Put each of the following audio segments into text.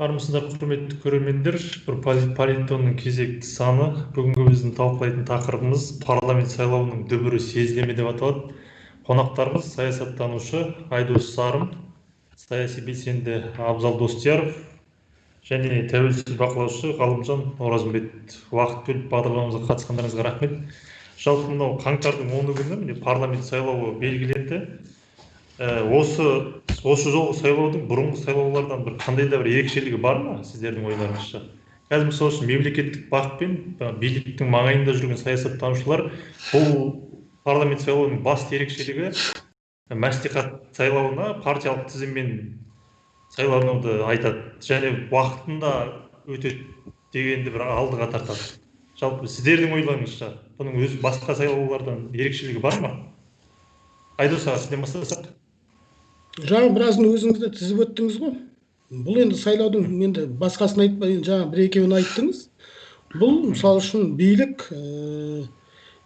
Армысыздар, құрметті көрермендер. Бір политонның кезекті саны. Бүгінгі біздің талқылайтын тақырыбымыз парламент сайлауының дүбірі сезіле ме деп аталады. Қонақтарымыз саясаттанушы Айдос Сарым, саяси белсенді Абзал Достияров және тәуелсіз бақылаушы Ғалымжан Оразымбет. Уақыт бөліп бағдарламамызға қатысқандарыңызға рахмет. Жалпы мынау қаңтардың 10 күні парламент сайлауы белгіленді. Осы жолғы сайлаудың бұрынғы сайлаулардан бір қандай да бір ерекшелігі бар ма сіздердің ойларыңызша? Қазір мысалы үшін мемлекеттік бақ пен биліктің маңайында жүрген саясаттанушылар бұл парламент сайлауының басты ерекшелігі мәслихат сайлауына партиялық тізіммен сайлануды айтады және уақытында өтеді дегенді бір алдыға тартады. Жалпы сіздердің ойларыңызша бұның өз басқа сайлаулардан ерекшелігі бар ма? Айдос аға, сізден бастасақ. Жаңа біразын өзіңіз де тізіп өттіңіз ғой. Бұл енді сайлаудың енді басқасын айтпай, жаңа бір-екеуін айттыңыз. Бұл мысалы үшін билік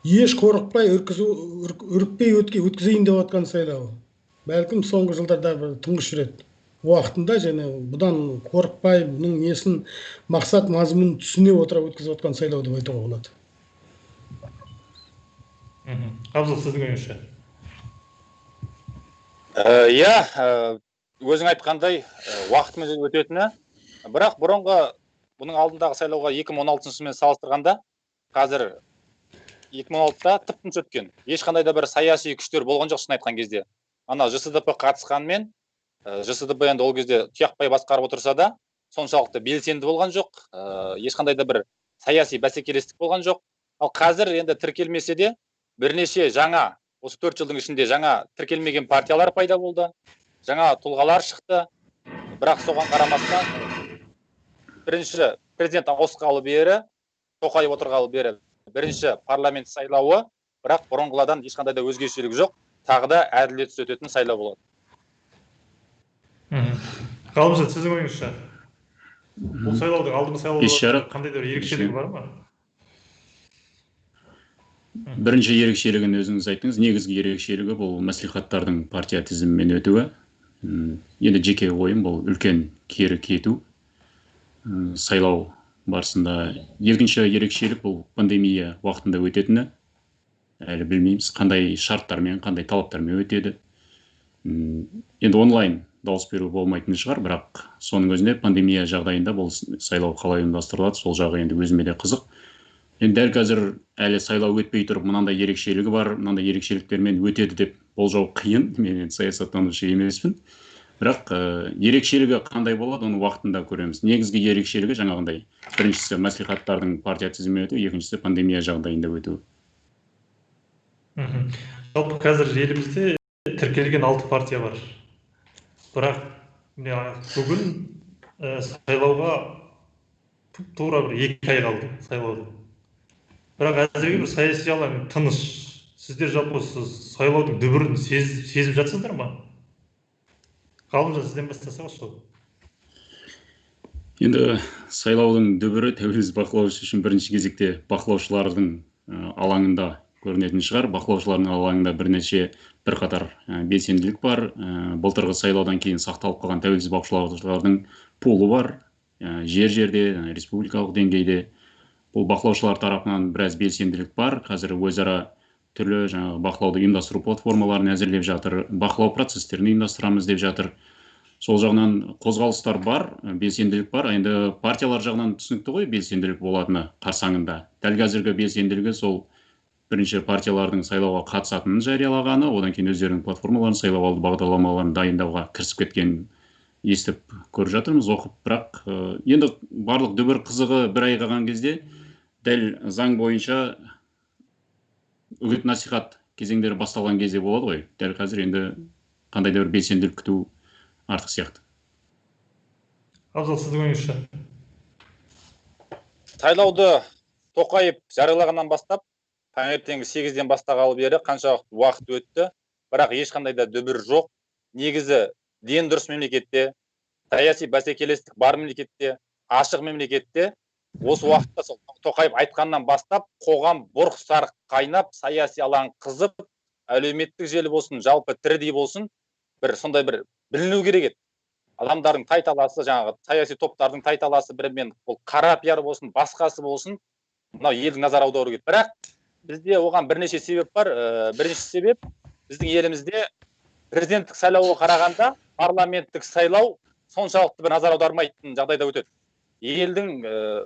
еш қорықпай, үрікпей өткізейін деп жатқан сайлау. Бәлкім соңғы жылдарда бір тұңғыш рет уақытында және бұдан қорықпай, бұның несін мақсат мазмұнын түсіне отырып өткізіп жатқан сайлау деп айтуға болады. Абзал, сіздің ойыңызша? Өзің айтқандай уақытымен өтетіні, бірақ бұрынғы бұның алдындағы сайлауға 2016-мен салыстырғанда қазір 2016-та тып-тыныш өткен. Ешқандай да бір саяси күштер болған жоқ, шын айтқан кезде. Ана ЖСДП қатысқанмен, ЖСДП енді ол кезде тұяқпай басқарып отырса да, соншалықты белсенді болған жоқ, ешқандай да бір саяси бәсекелестік болған жоқ. Ал қазір енді тіркелмесе де бірнеше жаңа, осы 4 жылдың ішінде жаңа тіркелмеген партиялар пайда болды, жаңа тұлғалар шықты. Бірақ соған қарамастан бірінші президент ауысқалы бері, Тоқаев отырғалы бері бірінші парламент сайлауы, бірақ бұрынғыдан ешқандай да өзгешелік жоқ, тағы да әділетсіз өтетін сайлау болады. Ғалымжан, сіздің ойыңызша? Бұл сайлаудың алдыңғы сайлауларда қандай да ерекшелігі бар ма? Бірінші ерекшелігін өзіңіз айттыңыз. Негізгі ерекшелігі бұл мәслихаттардың партия тізімімен өтуі. Енді жеке ойым бұл үлкен кері кету. Сайлау барысында екінші ерекшелік бұл пандемия уақытында өтетіні. Әлі білмейміз, қандай шарттармен, қандай талаптармен өтеді. Енді онлайн дауыс беру болмайтын шығар, бірақ соның өзінде пандемия жағдайында бұл сайлау қалай ұйымдастырылады, сол жағы енді өзіме де қызық. Енді дәл қазір әлі сайлау өтпей тұрып, мынандай ерекшелігі бар, мынандай ерекшеліктермен өтеді деп болжау қиын. Мен саясаттанушы емеспін. Бірақ ерекшелігі қандай болады, оны уақытында көреміз. Негізгі ерекшелігі жаңағындай. Біріншісі мәслихаттардың партия тізімімен өту, екіншісі пандемия жағдайында өту. Жалпы қазір елімізде тіркелген 6 партия бар. Бірақ бүгін сайлауға тура бір 2 ай қалды сайлауды. Бірақ әзірге бір саяси алаң тыныш. Сіздер жалпы сайлаудың дүбірін сезіп жатсыздар ма? Ғалымжан, сізден бастасақ сол. Енді сайлаудың дүбірі тәуелсіз бақылаушы үшін бірінші кезекте бақылаушылардың алаңында көрінетін шығар. Бақылаушылардың алаңында бірқатар белсенділік бар. Былтырғы сайлаудан кейін сақталып қалған тәуелсіз бақылаушылардың пулы бар. Жер-жерде, республикалық деңгейде. Бұл бақылаушылар тарапынан біраз белсенділік бар. Қазір өзара түрлі бақылауды ұйымдастыру платформаларын әзірлеп жатыр. Бақылау процестерін ұйымдастырамыз деп жатыр. Сол жағынан қозғалыстар бар, белсенділік бар. Енді партиялар жағынан түсінікті ғой белсенділік болатыны қарсаңында. Дәл қазіргі белсенділігі сол бірінші партиялардың сайлауға қатысатынын жариялағаны, одан кейін өздерінің платформаларын, сайлауалды бағдарламаларын дайындауға кірісіп кеткенін естіп көріп жатырмыз, оқып. Бірақ енді барлық дүбір қызығы бір ай қалған кезде дәл заң бойынша үгіт насихат кезеңдері басталған кезде болады ғой. Дәл қазір енді қандай да бір белсенділік күту артық сияқты. Абзал, сіздің ойыңызша? Сайлауды Тоқаев жариялағаннан бастап, таңертеңгі 8-ден бастағалы бері қаншалықты уақыт өтті, бірақ ешқандай да дүбір жоқ. Негізі ден дұрыс мемлекетте, саяси бәсекелестік бар мемлекетте, ашық мемлекетте осы уақытта Тоқаев айтқаннан бастап қоғам бұрқ-сарқ қайнап, саяси алаң қызып, әлеуметтік желі болсын, жалпы тірідей болсын, сондай бір біліну керек еді. адамдардың тайталасы, жаңағы саяси топтардың тайталасы бірімен, бұл қара пиар болсын, басқасы болсын, мынау елдің назар аудару керек. Бірақ бізде оған бірнеше себеп бар. Бірінші себеп, біздің елімізде президенттік сайлауға қарағанда парламенттік сайлау соншалықты бір назар аудармайтын жағдайда өтеді. Елдің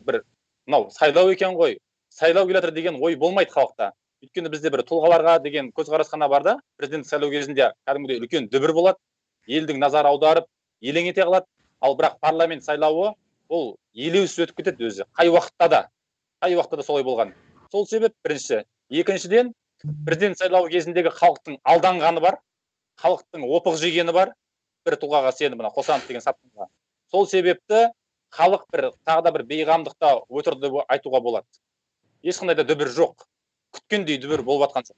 бір мынау сайлау екен ғой, сайлау келе жатыр деген ой болмайды халықта. Өйткені бізде бір тұлғаларға деген көзқарас қана бар да, президенттік сайлау кезінде кәдімгідей үлкен дүбір болады, елдің назар аударып, елең ете қалады. Ал бірақ парламент сайлауы ол елеусіз өтіп кетеді өзі. Қай уақытта да солай болған. Сол себеп бірінші. Екіншіден, президент сайлауы кезіндегі халықтың алданғаны бар, халықтың опық жегені бар, бір тұлғаға сеніп, мына Қосанов деген сатқынға. Сол себепті халық бір тағы да бір бейғамдықта отырды деп айтуға болады. Ешқандай да дүбір жоқ. Күткендей дүбір болып жатқан жоқ.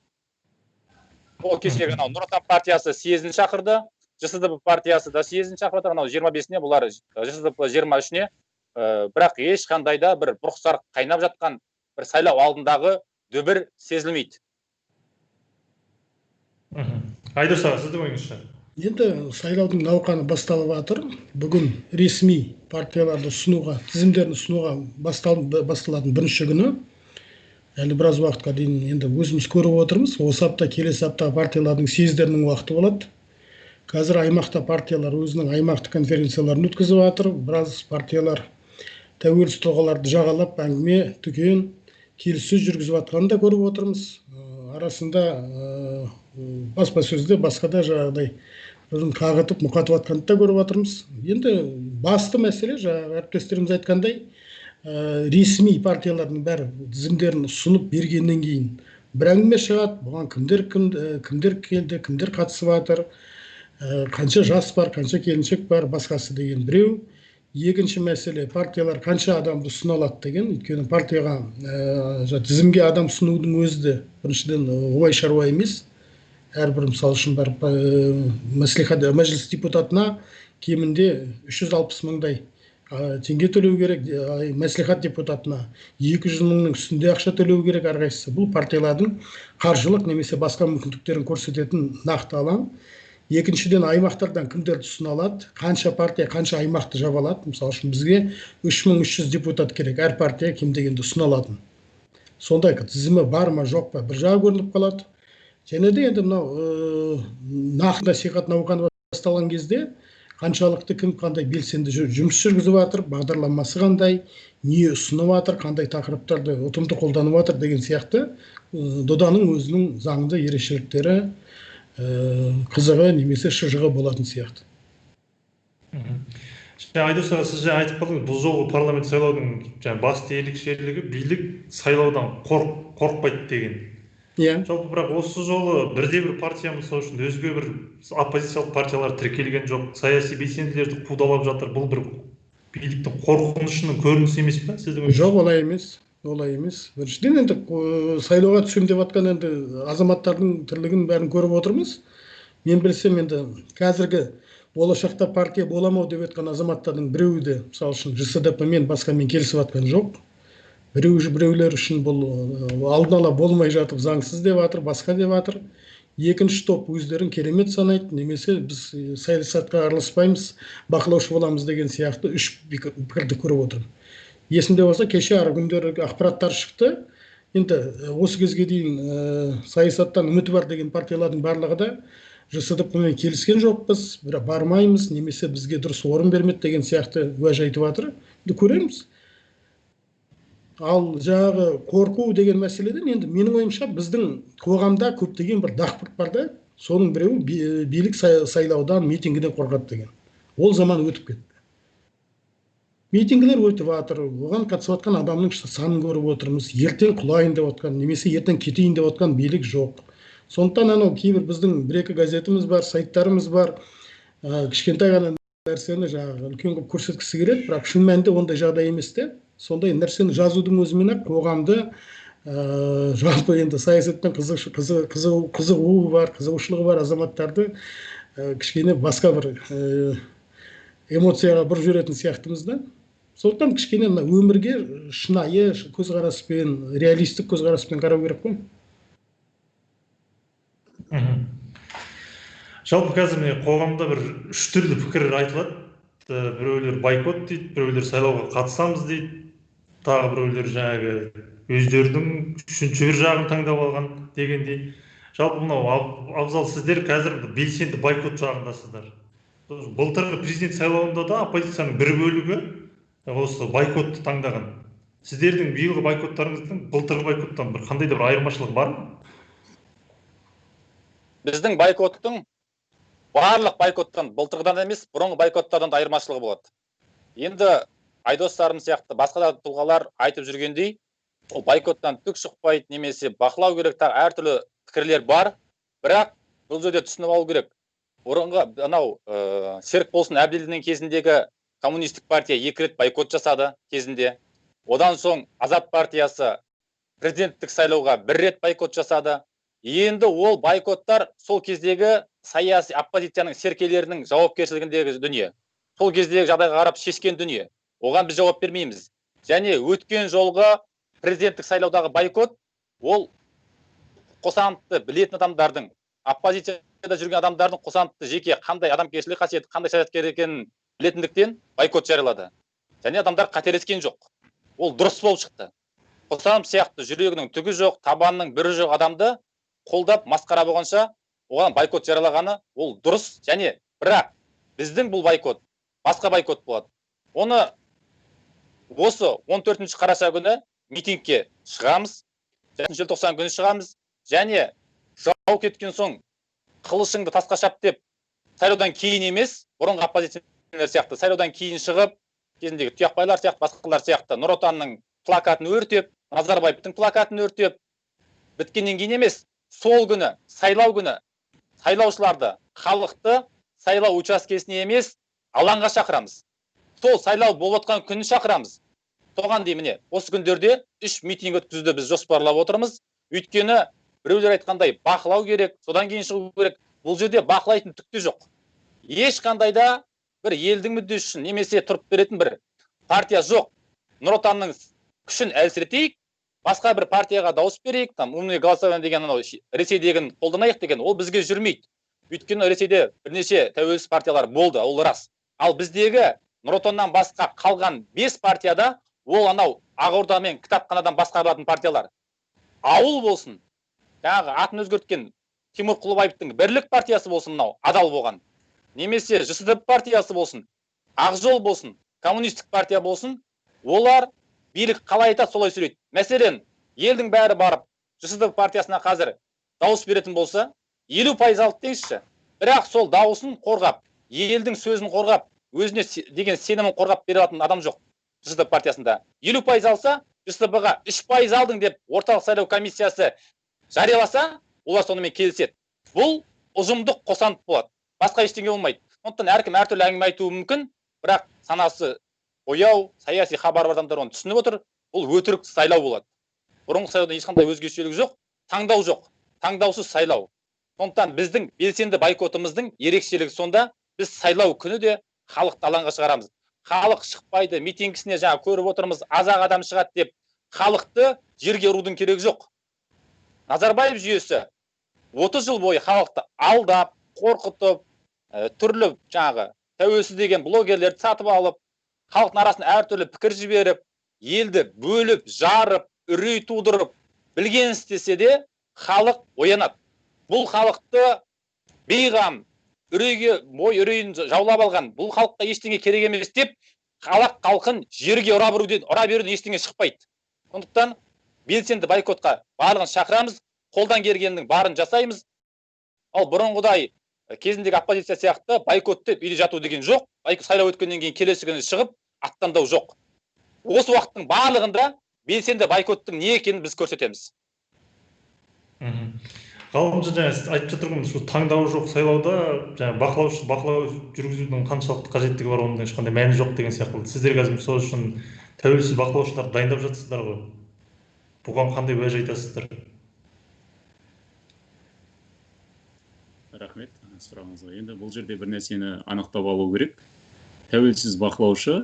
Ол кешегі Нұр Отан партиясы съезін шақырды, ЖСДП партиясы да съезін шақырды, анау 25-не, бұлар ЖСДП 23-не, бірақ ешқандай да бір бұрқ-сарқ қайнап жатқан бір сайлау алдындағы дүбір сезілмейді. Айдос аға, сіздің ойыңызша? Енді сайлаудың науқаны басталып жатыр. Бүгін ресми партияларды ұсынуға, тізімдерін ұсынуға басталатын бірінші күні. Әлі біраз уақытқа дейін енді өзіміз көріп отырмыз. Осы апта, келесі апта партиялардың съездерінің уақыты болады. Қазір аймақта партиялар өзінің аймақтық конференцияларын өткізіп жатыр. Біраз партиялар тәуелсіз тұлғаларды жағалап, әңгіме, дүкен, келіссөз жүргізіп жатқанын да көріп отырмыз. Арасында баспасөзде басқа да жағдай бірін қағытып, мұқатып жатқанды да көріп отырмыз. Енді басты мәселе, жаңағы әріптестеріміз айтқандай, ресми партиялардың бәрі тізімдерін ұсынып бергеннен кейін бір әңгіме шығады. Бұған кімдер келді, кімдер қатысып жатыр, қанша жас бар, қанша келіншек бар, басқасы деген біреу. Екінші мәселе, партиялар қанша адамды ұсына алады деген. Өйткені партияға тізімге адам ұсынудың өзі де біріншіден оңай шаруа емес. Әрбір мысал үшін бар мәжіліс депутатына кемінде 360 мыңдай теңге төлеу керек, мәслихат депутатына 200 мыңның үстінде ақша төлеу керек әрқайсысы. Бұл партиялардың қаржылық немесе басқа мүмкіндіктерін көрсететін нақты алаң. Екіншіден, аймақтардан кімдерді ұсына алады, қанша партия, қанша аймақты жаба алады. Мысалы үшін бізге 3300 депутат керек, әр партия кем дегенде ұсына алатын. Сондай тізімі бар ма, жоқ па, бір жағы көрініп қалады. Және де енді мынау нақты насихат науқаны басталған кезде қаншалықты кім қандай белсенді жұмыс жүргізіп жатыр, бағдарламасы қандай, не ұсынып жатыр, қандай тақырыптарды ұтымды қолданып жатыр деген сияқты доданың өзінің заңды ерекшеліктері, қызығы немесе шыжығы болатын сияқты. Айдос аға, сіз жаңа айтып қалдыңыз, бұл жолғы парламент сайлаудың басты ерекшелігі билік сайлаудан қорықпайды деген. Жалпы бірақ осы жолы бірде-бір партия мысалы үшін өзге бір оппозициялық партиялар тіркелген жоқ, саяси белсенділерді қудалап жатыр. Бұл бір биліктің қорқынышының көрінісі емес пе сіздің ойыңызша? Жоқ, олай емес. Біріншіден енді сайлауға түсем деп жатқан енді азаматтардың тірлігін бәрін көріп отырмыз. Мен білсем енді қазіргі болашақта партия боламау деп жатқан азаматтардың біреуі де мысалы үшін ЖСДП-мен басқамен келісіп жатқан жоқ. Біреулер үшін бұл алдын ала болмай жатып заңсыз деп жатыр, басқа деп жатыр. Екінші топ өздерін керемет санайды, немесе біз саясатқа араласпаймыз, бақылаушы боламыз деген сияқты үш пікірді көріп отырмын. Есімде болса, кеше күндері ақпараттар шықты. Енді осы кезге дейін саясаттан үміті бар деген партиялардың барлығы да ЖСДП-мен келіскен жоқпыз, бармаймыз, немесе бізге дұрыс орын бермеді деген сияқты уәж айтып жатыр. Енді көреміз. Ал жаңағы қорқу деген мәселеден енді менің ойымша біздің қоғамда көптеген бір дақпырт бар да, соның біреуі билік сайлаудан, митингіден қорқады деген. Ол заман өтіп кетті. Митингілер өтіп жатыр, оған қатысып жатқан адамның санын көріп отырмыз. Ертең құлайын деп жатқан, немесе ертең кетейін деп жатқан билік жоқ. Сондықтан анау кейбір біздің бір-екі газетіміз бар, сайттарымыз бар, кішкентай ғана нәрсені жаңағы үлкен қылып көрсеткісі келеді, бірақ шын мәнінде ондай жағдай емес те. Сондай нәрсені жазудың өзімен-ақ қоғамды жалпы енді саясатпен қызығуы бар, қызығушылығы бар азаматтарды кішкене басқа бір эмоцияға бұрып жіберетін сияқтымыз да. Сондықтан кішкене өмірге шынайы көзқараспен, реалистік көзқараспен қарау керек қой. Жалпы қазір қоғамда бір үш түрлі пікір айтылады. біреулер бойкот дейді, біреулер сайлауға қатысамыз дейді, тағы біреулер жаңағы өздерінің үшінші бір жағын таңдап алған дегендей. Жалпы мынау абзал, сіздер қазір белсенді бойкот жағындасыздар. Былтырғы президент сайлауында да оппозицияның бір бөлігі осы бойкотты таңдаған. Сіздердің биылғы бойкоттарыңыздың былтырғы бойкоттан қандай да бір айырмашылығы бар ма? Біздің бойкоттың барлық бойкоттан, былтырғыдан емес, бұрынғы бойкоттардан да айырмашылығы болады. Енді Айдостарым сияқты басқа да тұлғалар айтып жүргендей, ол бойкоттан түк шықпайды, немесе бақылау керек, тағы әртүрлі пікірлер бар, бірақ бұл жерде түсініп алу керек. Бұрынғы анау Серікболсын Әбділдиннің кезіндегі коммунистік партия 2 рет бойкот жасады кезінде. Одан соң Азат партиясы президенттік сайлауға 1 рет бойкот жасады. Енді ол бойкоттар сол кездегі саяси оппозицияның серкелерінің жауапкершілігіндегі дүние. Сол кездегі жағдайға қарап шешкен дүние. Оған біз жауап бермейміз. Және өткен жолғы президенттік сайлаудағы бойкот ол қосанды білетін адамдардың, оппозицияда жүрген адамдардың қосанды жеке қандай адамгершілік қасиеті, қандай саясаткер екенін білетіндіктен бойкот жариялады. Және адамдар қателескен жоқ. Ол дұрыс болып шықты. Қосанов сияқты жүрегінің түгі жоқ, табанының бірі жоқ адамды қолдап масқара болғанша оған бойкот жариялағаны ол дұрыс. Және бірақ біздің бұл бойкот басқа бойкот болады. Оны осы 14 қараша күні митингке шығамыз, 7 желтоқсан күні шығамыз, және жау кеткен соң қылышыңды тасқа шап деп сайлаудан кейін емес, бұрынғы оппозиционерлер сияқты сайлаудан кейін шығып, кезіндегі Тұяқбайлар сияқты, басқалар сияқты Нұр Отанның плакатын өртеп, Назарбаевтың плакатын өртеп, біткеннен кейін емес, сол күні, сайлау күні сайлаушыларды, халықты сайлау учаскесіне емес, алаңға шақырамыз. Сол сайлау болып отқан күні шақырамыз. Соған дейін міне, осы күндерде 3 митинг өткізуді біз жоспарлап отырмыз. Өйткені біреулер айтқандай бақылау керек, содан кейін шығу керек. Бұл жерде бақылайтын түк те жоқ. Ешқандай да бір елдің мүддесі үшін немесе тұрып беретін бір партия жоқ. Нұр Отанның күшін әлсіретейік, басқа бір партияға дауыс берейік, там умный голосование деген анау Ресейдегін қолданайық деген ол бізге жүрмейді. Өйткені Ресейде бірнеше тәуелсіз партиялар болды, ол рас. Ал біздегі Нұр Отаннан басқа қалған 5 партияда ол анау Ақорда мен кітапханадан басқарылатын партиялар. Ауыл болсын, жаңағы атын өзгерткен Тимур Құлыбаевтың Бірлік партиясы болсын, мынау адал болған. Немесе ЖСД партиясы болсын, Ақжол болсын, коммунистік партия болсын, олар билік қалай айтады, солай сөйлейді. Мәселен, елдің бәрі барып ЖСД партиясына қазір дауыс беретін болса, 50% алды дейікші. Бірақ сол дауысын қорғап, елдің сөзін қорғап, өзіне деген сенімін қорғап бере алатын адам жоқ. ЖСД партиясында 50% алса, ЖСД-ға 3% алдың деп орталық сайлау комиссиясы жарияласа, олар сонымен келіседі. Бұл ұжымдық қосандық болады. Басқа ештеңе болмайды. Сондықтан әркім әртүрлі әңгіме айтуы мүмкін, бірақ санасы ояу, саяси хабар бар адамдар оны түсініп отыр. Бұл өтірік сайлау болады. Бұрынғы сайлауда ешқандай өзгешелік жоқ, таңдау жоқ. Таңдаусыз сайлау. Сондықтан біздің белсенді бойкотымыздың ерекшелігі сонда, біз сайлау күні де халықты алаңға шығарамыз. Халық шықпайды, митингісіне жаңа көріп отырмыз, аз-ақ адам шығады деп халықты жерге ұрудың керегі жоқ. Назарбаев жүйесі 30 жыл бойы халықты алдап, қорқытып, түрлі жаңағы тәуелсіз деген блогерлерді сатып алып, халықтың арасына әртүрлі пікір жіберіп, елді бөліп, жарып, үрей тудырып, білген істесе де халық оянады. Бұл халықты бейғам, үрейін жаулап алған, бұл халыққа ештеңе керек емес деп, халқын жерге ұра беруден ештеңе шықпайды. Сондықтан белсенді бойкотқа барлығын шақырамыз, қолдан келгеннің барын жасаймыз. Ал бұрынғыдай кезіндегі оппозиция сияқты бойкот деп үйде жату деген жоқ. Сайлау өткеннен кейін келесі күні шығып аттандау жоқ. Осы уақыттың барлығында белсенді бойкоттың не екенін біз көрсетеміз. Ғалымжан, жаңа айтып жатырмын, сол таңдау жоқ сайлауда бақылау жүргізудің қаншалықты қажеттігі бар, оның ешқандай мәні жоқ деген сияқты. Сіздер қазір сол үшін тәуелсіз бақылаушыларды дайындап жатсыздар ғой. Бұған қандай уәж айтасыздар? Рахмет сұрағыңызға. Енді бұл жерде бір нәрсені анықтап алу керек. Тәуелсіз бақылаушы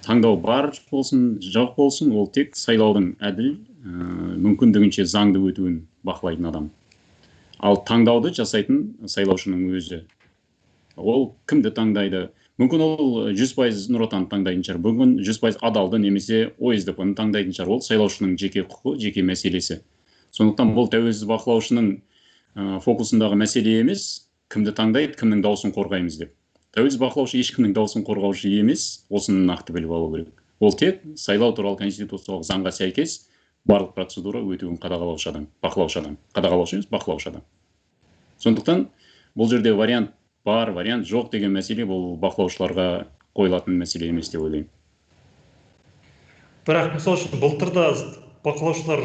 таңдау бар болсын, жоқ болсын, ол тек сайлаудың әділ, мүмкіндігінше заңды өтуін бақылайтын адам. Ал таңдауды жасайтын сайлаушының өзі. Ол кімді таңдайды, Мүмкін ол 100% Нұр Отан таңдайтын шығар, мүмкін 100% адалды немесе ОСДП-ны таңдайтын шығар. Ол сайлаушының жеке құқы, жеке мәселесі. Сондықтан бұл тәуелсіз бақылаушының фокусындағы мәселе емес, кімді таңдайды, кімнің дауысын қорғаймыз деп. Тәуелсіз бақылаушы ешкімнің дауысын қорғаушы емес, осыны нақты біліп алу керек. Ол тек сайлау туралы конституциялық заңға сәйкес барлық процедура өтуін қадағалаушы адам, бақылаушы адам. Қадағалаушы емес, бақылаушы адам. Сондықтан бұл жерде вариант бар, вариант жоқ деген мәселе бұл бақылаушыларға қойылатын мәселе емес деп ойлаймын. Бірақ мысалы үшін былтырда бақылаушылар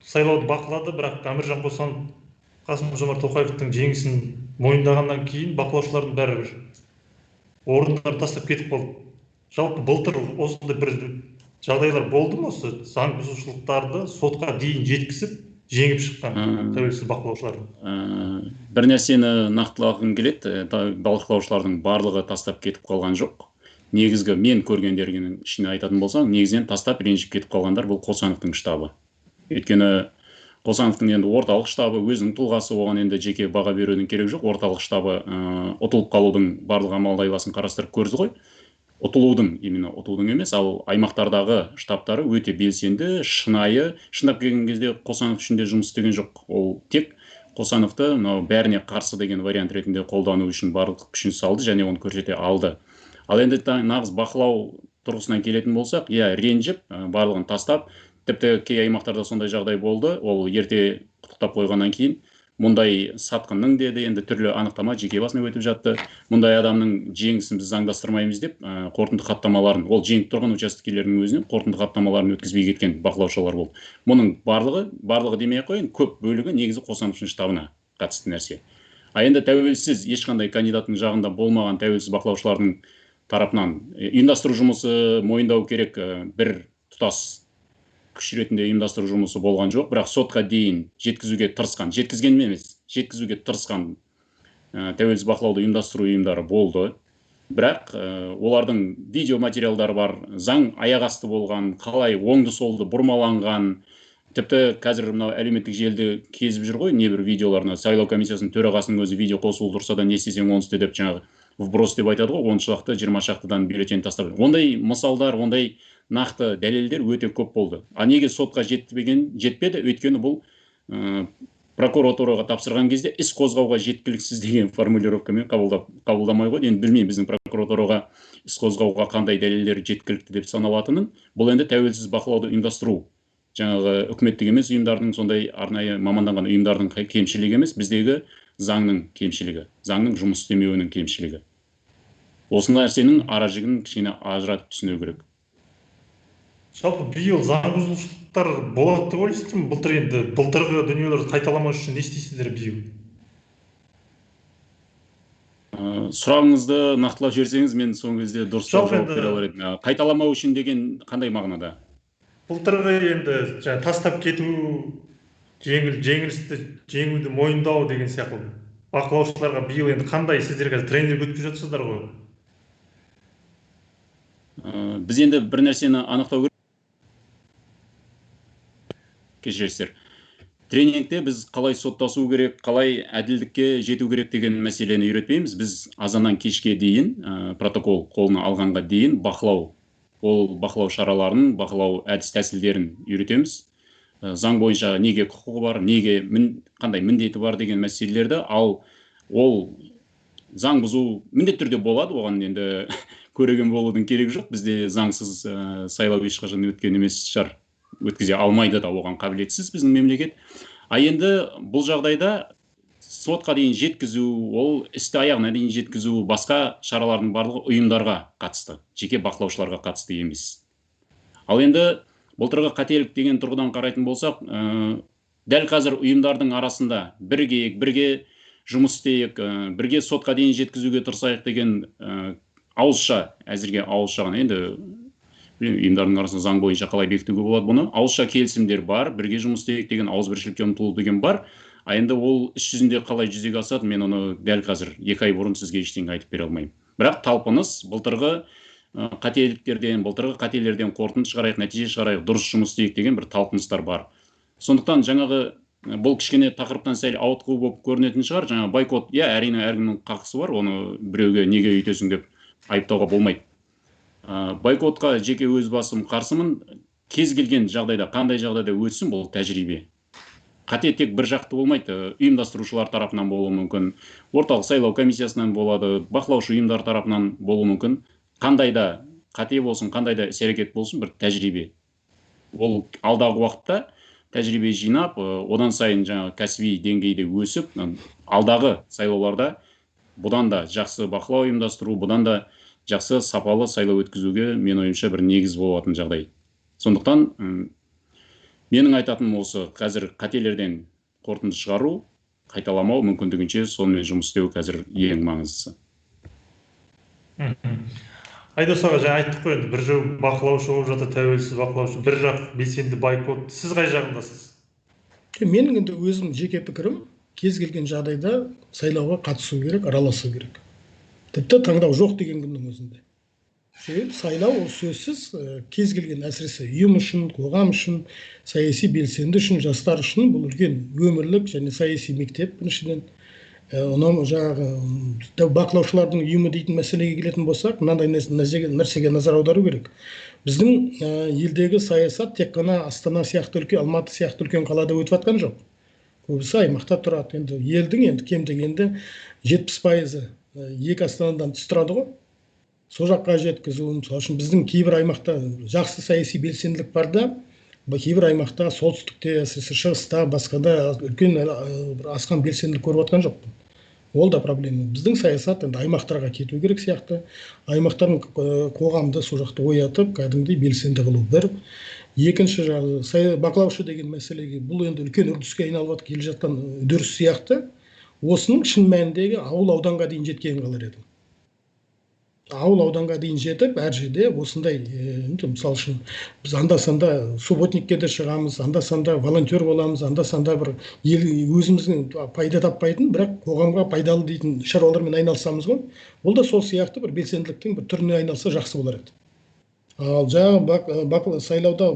сайлауды бақылады, бірақ Әміржан Қосанов Қасым-Жомарт Тоқаевтың жеңісін мойындағаннан кейін бақылаушылардың бәрі орындарын тастап кетіп қалды. Жалпы былтыр осындай бір жағдайлар болды ма, осы заң бұзушылықтарды сотқа дейін жеткізіп жеңіп шыққан тәуелсіз бақылаушылар? Бір нәрсені нақтылағым келеді, бақылаушылардың барлығы тастап кетіп қалған жоқ. Негізгі мен көргендердің ішіне айтатын болсам, негізінен тастап ренжіп кетіп қалғандар бұл Қосановтың штабы. Өйткені Қосановтың енді орталық штабы өзінің тұлғасы, оған енді жеке баға берудің керек жоқ. Орталық штабы ұтылып қалудың барлық амал-айласын қарастырып көрді ғой. Именно ұтылудың емес, ал аймақтардағы штабтары өте белсенді, шынайы. Шындап келген кезде Қосанов үшін де жұмыс істеген жоқ. Ол тек Қосановты бәріне қарсы деген вариант ретінде қолдану үшін барлық күшін салды және оны көрсете алды. Ал енді нағыз бақылау тұрғысынан келетін болсақ, ренжіп, барлығын тастап, тіпті кей аймақтарда сондай жағдай болды. Ол ерте құттықтап қойғаннан кейін мұндай сатқынның деді, енді түрлі анықтама жеке басына өтіп жатты. Мұндай адамның жеңісін біз заңдастырмаймыз деп, қорытынды хаттамаларын, ол жеңіп тұрған учаскелердің өзінен қорытынды хаттамаларын өткізбей кеткен бақылаушылар болды. Мұның барлығы демей ақ қояйын, көп бөлігі негізі Қосановтың штабына қатысты нәрсе. А енді тәуелсіз ешқандай кандидаттың жағында болмаған тәуелсіз бақылаушылардың тарапынан ұйымдастыру жұмысы мойындау керек, бір тұтас күш ретінде ұйымдастыру жұмысы болған жоқ, бірақ сотқа дейін жеткізуге тырысқан тәуелсіз бақылауды ұйымдастыру ұйымдары болды. Бірақ олардың видео материалдары бар, заң аяқ асты болған, қалай оңды солды бұрмаланған, тіпті қазір мынау әлеуметтік желіде кезіп жүр ғой, небір видеоларына сайлау комиссиясының төрағасының өзі видео қосылып тұрса да не істесең оны істе деп жаңағы вброс деп айтады ғой, 10 шақты, 20 шақтыдан бюллетень тастап. Ондай мысалдар, ондай нақты дәлелдер өте көп болды. А неге сотқа жетпеді? Өйткені бұл прокуратураға тапсырған кезде іс қозғауға жеткіліксіз деген формулировкамен қабылдамай қойды. Енді білмеймін біздің прокуратураға іс қозғауға қандай дәлелдер жеткілікті деп саналатынын. Бұл енді тәуелсіз бақылауды ұйымдастыру. Жаңағы үкіметтік емес ұйымдардың, сондай арнайы маманданған ұйымдардың кемшілігі емес, біздегі заңның кемшілігі, заңның жұмыс істемеуінің кемшілігі. Осы нәрсенің аражігін кішкене ажыратып түсіну керек. Жалпы биыл заң бұзушылықтар болады деп ойлайсыздар ма? Былтырғы дүниелерді қайталамау үшін не істейсіздер биыл? Сұрағыңызды нақтылап жіберсеңіз, мен соңғы кезде дұрыс жауап бере алар едім. Қайталамау үшін деген қандай мағынада? Былтырғы енді тастап кету, жеңілісті жеңуді мойындау деген сияқты. Бақылаушыларға биыл енді қандай, сіздер қазір тренинг өткізіп жатсыздар ғой? Біз енді бір нәрсені анықтау керек. Кешіресіздер. Тренингте біз қалай соттасу керек, қалай әділдікке жету керек деген мәселені үйретпейміз. Біз азаннан кешке дейін, протокол қолына алғанға дейін бақылау шараларын, бақылау әдіс тәсілдерін үйретеміз. Заң бойынша неге құқығы бар, қандай міндеті бар деген мәселелерді, ал ол заң бұзу міндетті түрде болады, оған енді көреген болудың керегі жоқ. Бізде заңсыз сайлау ешқашан өткен емес шығар, өткізе алмайды да, оған қабілетсіз біздің мемлекет. А енді бұл жағдайда сотқа дейін жеткізу, ол істі аяғына дейін жеткізу, басқа шаралардың барлығы ұйымдарға қатысты, жеке бақылаушыларға қатысты емес. Ал енді былтырғы қателік деген тұрғыдан қарайтын болсақ, дәл қазір ұйымдардың арасында бірге жұмыс істейік, бірге сотқа дейін жеткізуге тырысайық деген әзірге ауызша ғана, енді ұйымдардың арасында заң бойынша қалай бекітуге болады бұны, ауызша келісімдер бар, бірге жұмыс істейік деген, ауызбіршілікке ұмтылу деген бар. А енді ол іс жүзінде қалай жүзеге асады, мен оны дәл қазір 2 ай бұрын сізге ештеңе айтып бере алмаймын. Бірақ талпыныс былтырғы қателерден қорытынды шығарайық, нәтиже шығарайық, дұрыс жұмыс істейік деген бір талпыныстар бар. Сондықтан жаңағы бұл кішкене тақырыптан сәл ауытқу болып көрінетін шығар. Жаңағы бойкот, әрине әркімнің қақысы бар, оны біреуге неге үйтесің деп айыптауға болмайды. Бойкотқа жеке өз басым қарсымын. Кез келген жағдайда, қандай жағдайда өтсін, бұл тәжірибе. Қате тек бір жақты болмайды, ұйымдастырушылар тарапынан болуы мүмкін, орталық сайлау комиссиясынан болады, бақылаушы ұйымдар тарапынан болуы мүмкін. Қандайда қате болсын, қандайда іс-әрекет болсын, бір тәжірибе. Ол алдағы уақытта тәжірибе жинап, одан сайын жаңа кәсіби деңгейде өсіп, алдағы сайлауларда бұдан да жақсы бақылау ұйымдастыру, бұдан да жақсы сапалы сайлау өткізуге мен ойымша бір негіз болатын жағдай. Сондықтан менің айтатыным осы, қазір қателерден қорытынды шығару, қайталамау, мүмкіндігінше сонымен жұмыс істеу қазір ең маңыздысы. Айдос аға, жаңа айттық қой, енді бір жақ бақылаушы болып жатыр, тәуелсіз бақылаушы, бір жақ белсенді бойкот. Сіз қай жағындасыз? Менің енді өзім жеке пікірім, кез келген жағдайда сайлауға қатысу керек, араласу керек. Тіпті таңдау жоқ деген күннің өзінде. Себебі сайлау ол сөзсіз кез келген, әсіресе ұйым үшін, қоғам үшін, саяси белсенді үшін, жастар үшін бұл үлкен өмірлік және саяси мектеп біріншіден. Жаңағы бақылаушылардың ұйымы дейтін мәселеге келетін болсақ, мынандай нәрсеге назар аудару керек. Біздің елдегі саясат тек қана Астана сияқты үлкен, Алматы сияқты үлкен қалада өтіп жатқан жоқ. Көбісі аймақта тұрады. Енді елдің кем дегенде 70% екі астанадан тыс тұрады ғой. Сол жаққа жеткізу, мысалы үшін біздің кейбір аймақта жақсы саяси белсенділік бар да, кейбір аймақта солтүстікте, әсіресе шығыста, басқада үлкен асқан белсенділік көріп жатқан жоқпын. Ол да проблема. Біздің саясат енді аймақтарға кету керек сияқты, аймақтардың қоғамды сол жақта оятып, кәдімгідей белсенді қылу бір. Екінші жағы бақылаушы деген мәселеге, бұл енді үлкен үрдіске айналып келе жатқан үдеріс сияқты. Осының шын мәніндегі ауыл ауданға дейін жеткенін қалар едім. Ауыл ауданға дейін жетіп, әр жерде осындай, мысалы үшін біз анда-санда субботникке де шығамыз, анда-санда волонтер боламыз, анда-санда бір өзіміздің пайда таппайтын, бірақ қоғамға пайдалы дейтін шаруалармен айналысамыз ғой. Ол да сол сияқты бір белсенділіктің бір түріне айналса жақсы болар еді. Ал жаңа сайлауда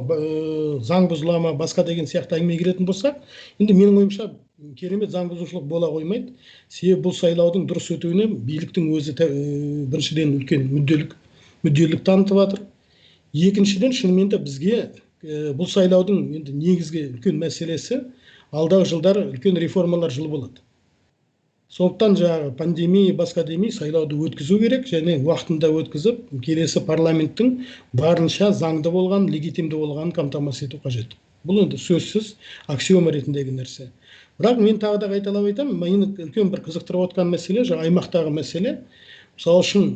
заң бұзыла ма, басқа деген сияқты әңгіме келетін болсақ, енді менің ойымша керемет заң бұзушылық бола қоймайды. Себебі бұл сайлаудың дұрыс өтуіне биліктің өзі біріншіден үлкен мүдделілік танытып жатыр. Екіншіден, шынымен де бізге бұл сайлаудың енді негізгі үлкен мәселесі алдағы жылдар үлкен реформалар жылы болады. Сондықтан жаңағы пандемия, басқа демей сайлауды өткізу керек және уақытында өткізіп, келесі парламенттің барынша заңды болған, легитимді болғанын қамтамасыз ету қажет. Бұл енді сөзсіз аксиома ретіндегі нәрсе. Бірақ мен тағы да қайталап айтамын, мені үлкен бір қызықтырып отқан мәселе, жаңа аймақтағы мәселе. Мысалы үшін,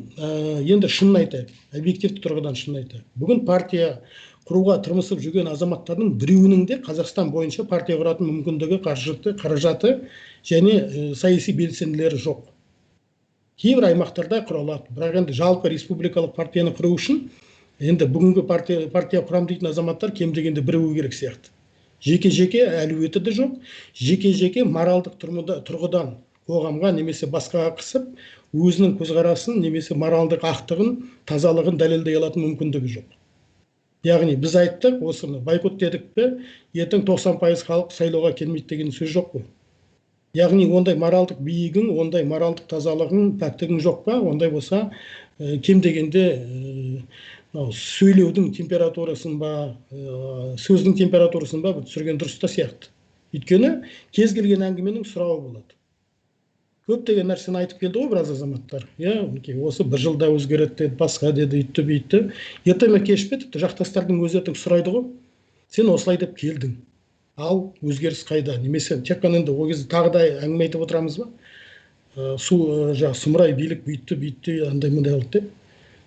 енді шынын айтайық, объективті тұрғыдан шынын айтайық. Бүгін партия құруға тырмысып жүрген азаматтардың біреуінің де Қазақстан бойынша партия құратын мүмкіндігі, қаражаты және саяси белсенділері жоқ. Кейбір аймақтарда құра алады, бірақ енді жалпы республикалық партияны құру үшін енді бүгінгі партия құрам дейтін азаматтар кем дегенде біреуі керек сияқты. Жеке-жеке әлеуеті де жоқ, жеке-жеке моральдық тұрғыдан қоғамға немесе басқаға қысып, өзінің көзқарасын немесе моральдық ақтығын, тазалығын дәлелдей алатын мүмкіндігі жоқ. Яғни біз айттық, осыны бойкот дедік пе, ертең 90% халық сайлауға келмейді деген сөз жоқ қой. Яғни ондай моральдық биігің, ондай моральдық тазалығың, пәктігің жоқ па? Ондай болса, кем дегенде сөйлеудің температурасын ба, сөздің температурасын ба түсірген дұрыс та сияқты. Өйткені кез келген әңгіменің сұрауы болады. Көптеген нәрсені айтып келді ғой біраз азаматтар. Осы бір жылда өзгереді деді, басқа деді, үйтті бүйтті. Ерте ме кеш пе, тіпті жақтастардың өзі сұрайды ғой. Сен осылай деп келдің. Ал өзгеріс қайда? Немесе тек қана енді ол кезде тағы да әңгіме айтып отырамыз ба? Сұмырай билік бүйтті, андай-мындай болды деп.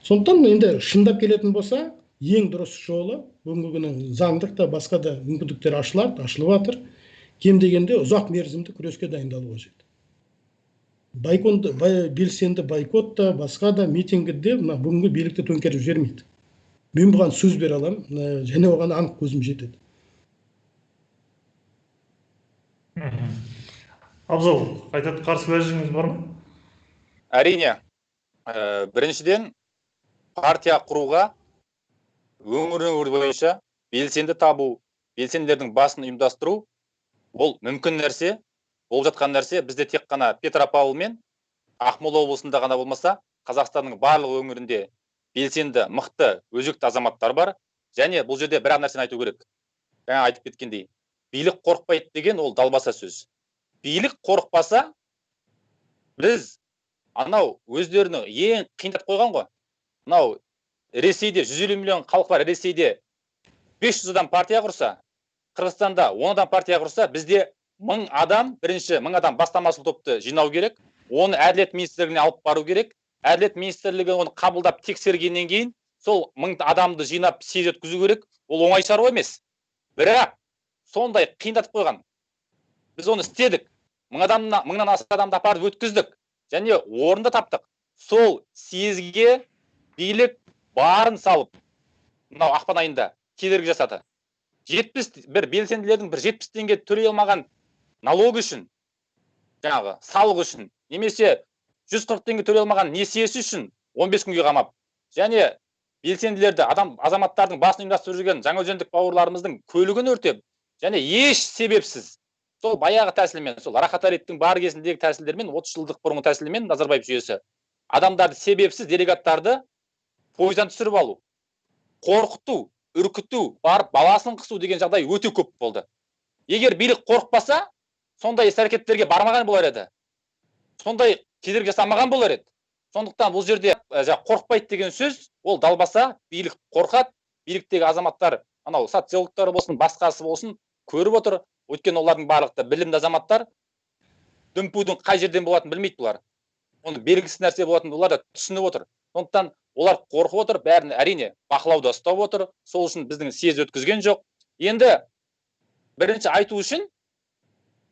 Сондықтан енді шындап келетін болса, ең дұрыс жолы бүгінгі күні заңдық та басқа да мүмкіндіктер ашылып жатыр. Кем дегенде ұзақ мерзімді күреске дайындалу қажет. Белсенді бойкот та, басқа да митингіде бүгінгі билікті төңкеріп жібермейді. Мен бұған сөз бере аламын, және оған анық көзім жетеді. Абзал, айтатын қарсы уәжіңіз бар ма? Әрине. Біріншіден, партия құруға өңір бойынша белсенді табу, белсенділердің басын ұйымдастыру, ол мүмкін нәрсе. Болып жатқан нәрсе бізде тек қана Петропавл мен Ақмола облысында ғана болмаса, Қазақстанның барлық өңірінде белсенді, мықты, өзекті азаматтар бар. Және бұл жерде бір нәрсені айту керек. Жаңа айтып кеткендей, билік қорықпайды деген ол далбаса сөз. Билік қорықпаса, біз анау өздерінің ең қиындап қойған ғой. Анау Ресейде 150 миллион халық бар, Ресейде 500 адам партия құрса, Қырғызстанда 10 адам партия құрса, бізде 1000 адам, бірінші 1000 адам бастамашыл топты жинау керек, оны әділет министрлігіне алып бару керек, әділет министрлігі оны қабылдап тексергеннен кейін, сол 1000 адамды жинап съезд өткізу керек, ол оңай шаруа емес. Бірақ сондай қиындатып қойған. Біз оны істедік. 1000-нан аса адамды апарып өткіздік. Және орында таптық. Сол съезге билік барын салып, мынау ақпан айында кедергі жасады. Бір белсенділердің 70 теңге төлей алмаған налог үшін, жаңағы салық үшін, немесе 140 теңге төлей алмаған несиесі үшін 15 күнге қамап. Және белсенділерді, азаматтардың басын ұйымдастырып жүрген жаңаөзендік бауырларымыздың көлігін өртеп, және еш себепсіз сол баяғы тәсілмен, сол Рахат Әлиевтің бар кезіндегі тәсілдермен, 30 жылдық бұрынғы тәсілмен Назарбаев жүйесі, адамдарды себепсіз, делегаттарды пойыздан түсіріп алу, қорқыту, үркіту, барып баласын қысу деген жағдай өте көп болды. Егер билік қорықпаса, сондай іс-әрекеттерге бармаған болар еді. Сондай кедергі жасамаған болар еді. Сондықтан бұл жерде қорықпайды деген сөз, ол далбаса. Билік қорқады, биліктегі азаматтар, анау социологтар болсын, басқасы болсын, көріп отыр. Өйткені олардың барлықта білімді азаматтар, дүмпудің қай жерден болатынын білмейді бұлар. Оны белгісіз нәрсе болатынын олар да түсініп отыр. Сондықтан олар қорқып отыр, бәрін әрине бақылауда ұстап отыр. Сол үшін біздің съезд өткізген жоқ. Енді бірінші айту үшін,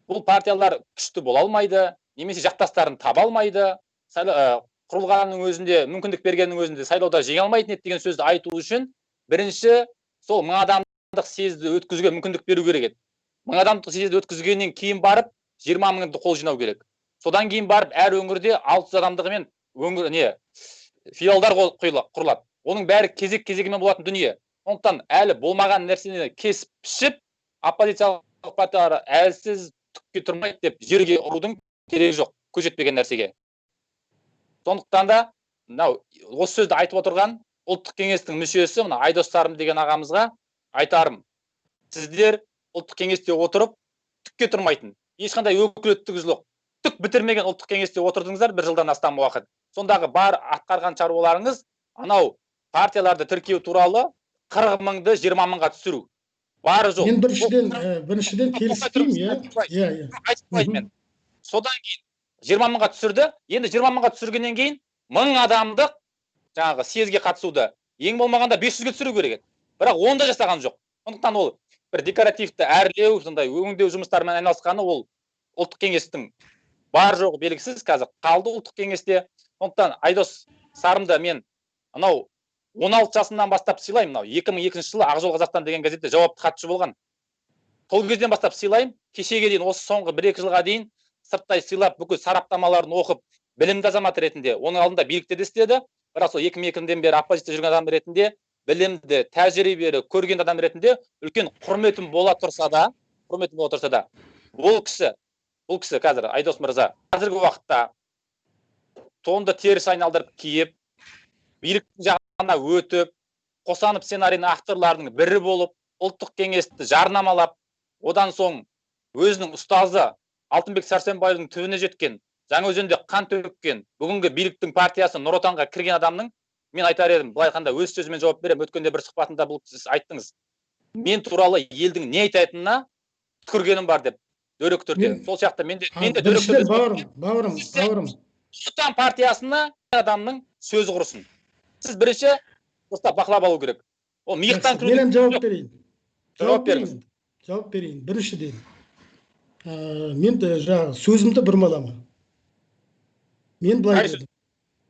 бұл партиялар күшті бола алмайды, немесе жақтастарын таба алмайды, құрылғанның өзінде, мүмкіндік бергеннің өзінде сайлауда жеңе алмайтын еді деген сөзді айту үшін, бірінші сол 1000 адамдық съезді өткізуге мүмкіндік беру керек еді. 1000 адамдық съезді өткізгеннен кейін барып 20 000-ды қол жинау керек. Содан кейін барып әр өңірде 600 адамдығымен филиалдар құрылады. Оның бәрі кезек-кезегімен болатын дүние. Сондықтан әлі болмаған нәрсені кесіп пішіп, оппозициялық партиялар әлсіз түкке тұрмайды деп жерге ұрудың керегі жоқ, көз жетпеген нәрсеге. Сондықтан да осы сөзді айтып отырған ұлттық кеңестің мүшесі, мына Айдос Сарым деген ағамызға айтарым. Сіздер ұлттық кеңесте отырып түкке тұрмайтын, ешқандай өкілеттігіңіз жоқ, түк бітірмеген ұлттық кеңесте отырдыңыздар 1 жылдан астам уақыт. Сондағы бар атқарған шаруаларыңыз анау партияларды тіркеу туралы 40 000-ды 20 000-ға түсіру. Бары жоқ. Мен біріншіден келіспеймін, иә. Содан кейін 20 000-ға түсірді. Енді 20 000-ға түсіргеннен кейін 1000 адамдық жаңағы съезге қатысуды ең болмағанда 500-ге түсіру керек еді. Бірақ оны да жасаған жоқ. Сондықтан ол бір декоративті әрлеу, сондай өңдеу жұмыстарымен айналысқаны ол ұлттық кеңестің бар жоғы белгісіз, қазір қалды ұлттық кеңесте. Сондықтан Айдос Сарымды мен анау 16 жасынан бастап сыйлаймын. 2002 жылы Ақжол Қазақстан деген газетте жауапты хатшы болған. Сол кезден бастап сыйлаймын. Кешеге дейін, осы соңғы 1-2 жылға дейін сырттай сыйлап, бүкіл сараптамаларын оқып, білімді азамат ретінде, оның алдында билікте де істеді. Бірақ сол 2002-ден бері оппозицияда жүрген адам ретінде, білімді, тәжірибелі, көрген адам ретінде үлкен құрметім бола тұрса да, бұл кісі қазір Айдос мырза қазіргі уақытта тонды теріс айналдырып киіп, биліктің жағына өтіп, Қосанов сценарийінің авторларының бірі болып, ұлттық кеңесті жарнамалап, одан соң өзінің ұстазы Алтынбек Сәрсенбайдың түбіне жеткен, Жаңаөзенде қан төккен, бүгінгі биліктің партиясы Нұр Отанға кірген адамның, мен айтар едім, былай қанда өз сөзімен жауап берем. Өткенде бір сұхбатында бұл сіз айттыңыз. Мен туралы елдің не айтатынына түкіргенім бар деп дөрекі. Сол сияқты мен де дөрекі. Бауырым. Нұр Отан партиясына адамның сөзі құрысын. Сіз бірінші бақылап алу керек. Ол миықтан кіру. Мен жауап берейін. Жауап берейін. Біріншіден. Мен сөзімді бұрмалама. Мен былай дедім.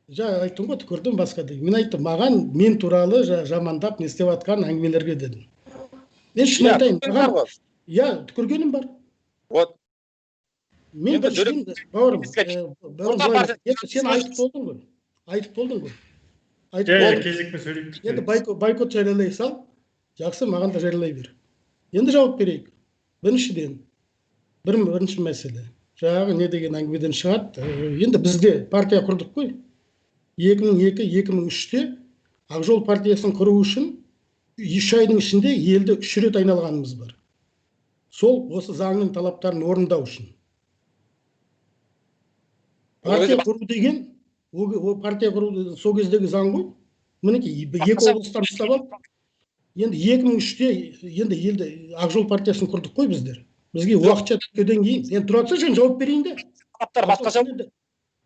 Айттым ғой, түкірдім басқа дейді. Мен айттым, маған мен туралы жамандап не істеп атқан әңгімелерге дедім. Мен шын айтайын. Түкіргенім бар. Вот. Мен біріншіден, бауырым, сен айтып болдың ғой. Кезекпен сөйлейік. Енді бойкот жариялай сал, жақсы, маған да жариялай бер. Енді жауап берейік. Біріншіден, бірінші мәселе. Жаңағы не деген әңгімеден шығады. Енді бізде партия құрдық қой. 2002-2003-те Ақжол партиясын құру үшін 3 айдың ішінде елді 3 рет айналғанымыз бар. Сол осы заңның талаптарын орындау үшін. Партия құру деген, партия құру сол кездегі заң ғой. Мінекей 2 облыстан ұстап алып, енді 2003-те енді елді Ақжол партиясын құрдық қой біздер. Бізге уақытша тіркеуден кейін, енді тұра тұрсаңшы, мен жауап берейін де. Басқаша.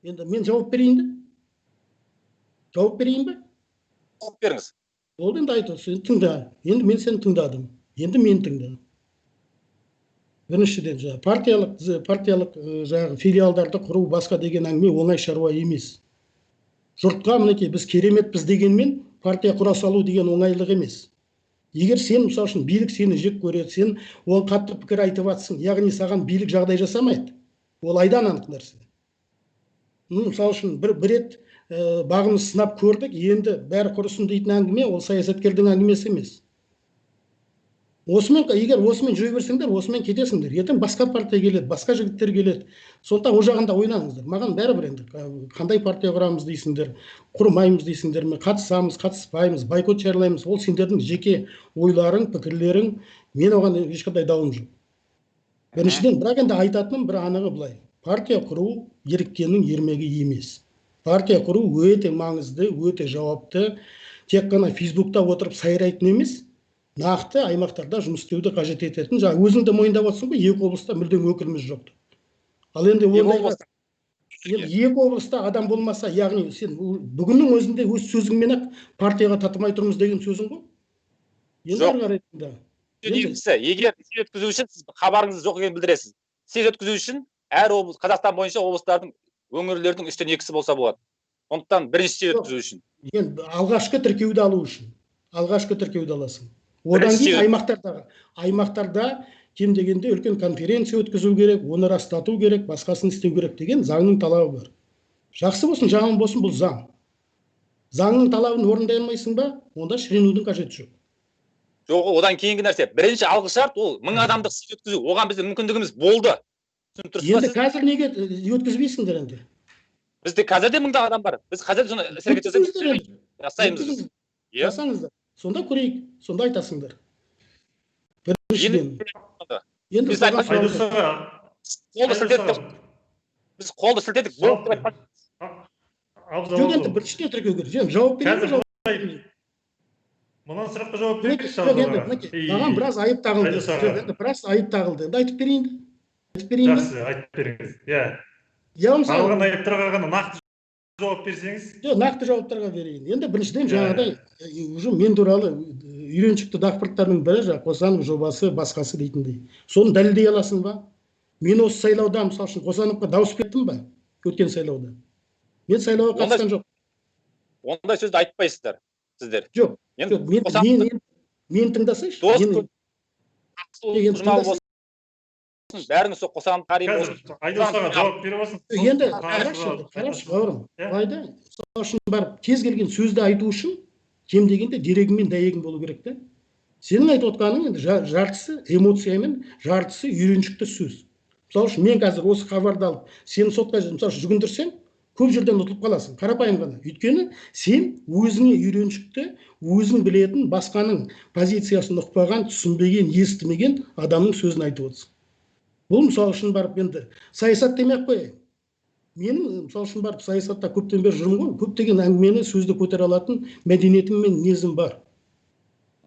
Енді мен жауап берейін де. Жауап берейін бе? Жауап беріңіз. Ол енді айтып, сен тыңда. Енді мен сені тыңдадым. Енді мен тыңдадым. Біріншіден, партиялық филиалдарды құру басқа деген әңгіме оңай шаруа емес. Жұртқа мінекей біз кереметпіз дегенмен партия құра салу деген оңайлық емес. Егер сен, мысалы үшін, билік сені жек көреді, сен ол қатты пікір айтып жатсың, яғни саған билік жағдай жасамайды. Ол айдан анық нәрсе. Мысалы үшін, бір рет бағымыз сынап көрдік, енді бәрі құрысын дейтін әңгіме, ол саясаткердің әңгімесі емес. Егер осымен жүре берсеңдер, осымен кетесіңдер. Ертең басқа партия келеді, басқа жігіттер келеді. Сондықтан о жағында ойлаңыздар. Маған бәрібір енді қандай партия құрамыз дейсіңдер, құрмаймыз дейсіңдер ме, қатысамыз, қатыспаймыз, бойкот жариялаймыз. Ол сендердің жеке ойларың, пікірлерің. Мен оған ешқандай дауым жоқ. Біріншіден, бірақ енді айтатыным бір анығы былай. Партия құру еріккеннің ермегі емес. Партия құру өте маңызды, өте жауапты. Тек қана Фейсбукта отырып сайрайтын емес, нақты аймақтарда жұмыс істеуді қажет ететін. Жаңа өзің де мойындап отырсың ғой, 2 облыста мүлдем өкіліміз жоқ. Ал енді екі облыста адам болмаса, яғни сен бүгіннің өзінде өз сөзіңмен-ақ партияға татымай тұрмыз деген сөзің ғой. Жоқ. Егер съезд өткізу үшін сіз хабарыңыз жоқ екенін білдіресіз. Съезд өткізу үшін әр облыс, Қазақстан бойынша облыстардың, өңірлердің 3-тен 2-сі болса болады. Сондықтан бірінші съезд өткізу үшін. Енді алғашқы тіркеуді алу үшін. Алғашқы тіркеуді аласың. Одан кейін аймақтарда кем дегенде үлкен конференция өткізу керек, оны растату керек, басқасын істеу керек деген заңның талабы бар. Жақсы болсын, жаман болсын, бұл заң. Заңның талабын орындай алмайсың ба, онда шіренудің қажеті жоқ. Жоқ, одан кейінгі нәрсе. Бірінші алғышарт ол 1000 адамдық съезд өткізу. Оған біздің мүмкіндігіміз болды. Енді қазір неге өткізбейсіңдер енді? Бізде қазір де 1000 адам бар. Біз қазір соны іс-әрекет жасаймыз. Жасаңыздар. Сонда көрейік, сонда айтасыңдар. Біріншіден. Енді біз қолды сілтедік. Жоқ, енді біріншіден тіркеу керек. Жауап берейін. Мына сұраққа жауап берейікші. Маған біраз айып тағылды. Біраз айып тағылды. Енді айтып берейін. Жақсы, айтып беріңіз. Тағылған айыптарға қарағанда нақты жауап берсеңіз. Жоқ, нақты жауаптарға берейін. Енді біріншіден жаңағыдай мен туралы үйреншікті дақпырттардың бірі Қосанов жобасы, басқасы дейтіндей. Соны дәлелдей аласың ба? Мен осы сайлауда, мысалы үшін, Қосановқа дауыс бердім ба? Өткен сайлауда. Мен сайлауға қатысқан жоқ. Ондай сөзді айтпайсыздар, сіздер. Жоқ, мен тыңдасайшы. Бәріңіз сол Қосанов қарим болсын. Айдосаға жауап беріп алсын. Енді қарашы бауырым. Байда, сол үшін барып кез келген сөзді айту үшін кем дегенде дерегің мен дәйегің болу керек те. Сенің айтып отқаның енді жартысы эмоциямен, жартысы үйреншікті сөз. Мысалы үшін мен қазір осы хабарды алып, сені сотқа мысалы жүгіндірсем, көп жерден ұтылып қаласың, қарапайым ғана. Өйткені сен өзіңе үйреншікті, өзің білетін, басқаның позициясын ұқпаған, түсінбеген, естімеген адамның сөзін айтып отырсың. Бұл мысалы үшін барып енді саясат демей-ақ қояйын. Менің мысалы үшін барып саясатта көптен бері жүрмін ғой, көптеген әңгімені, сөзді көтере алатын мәдениетім мен мінезім бар.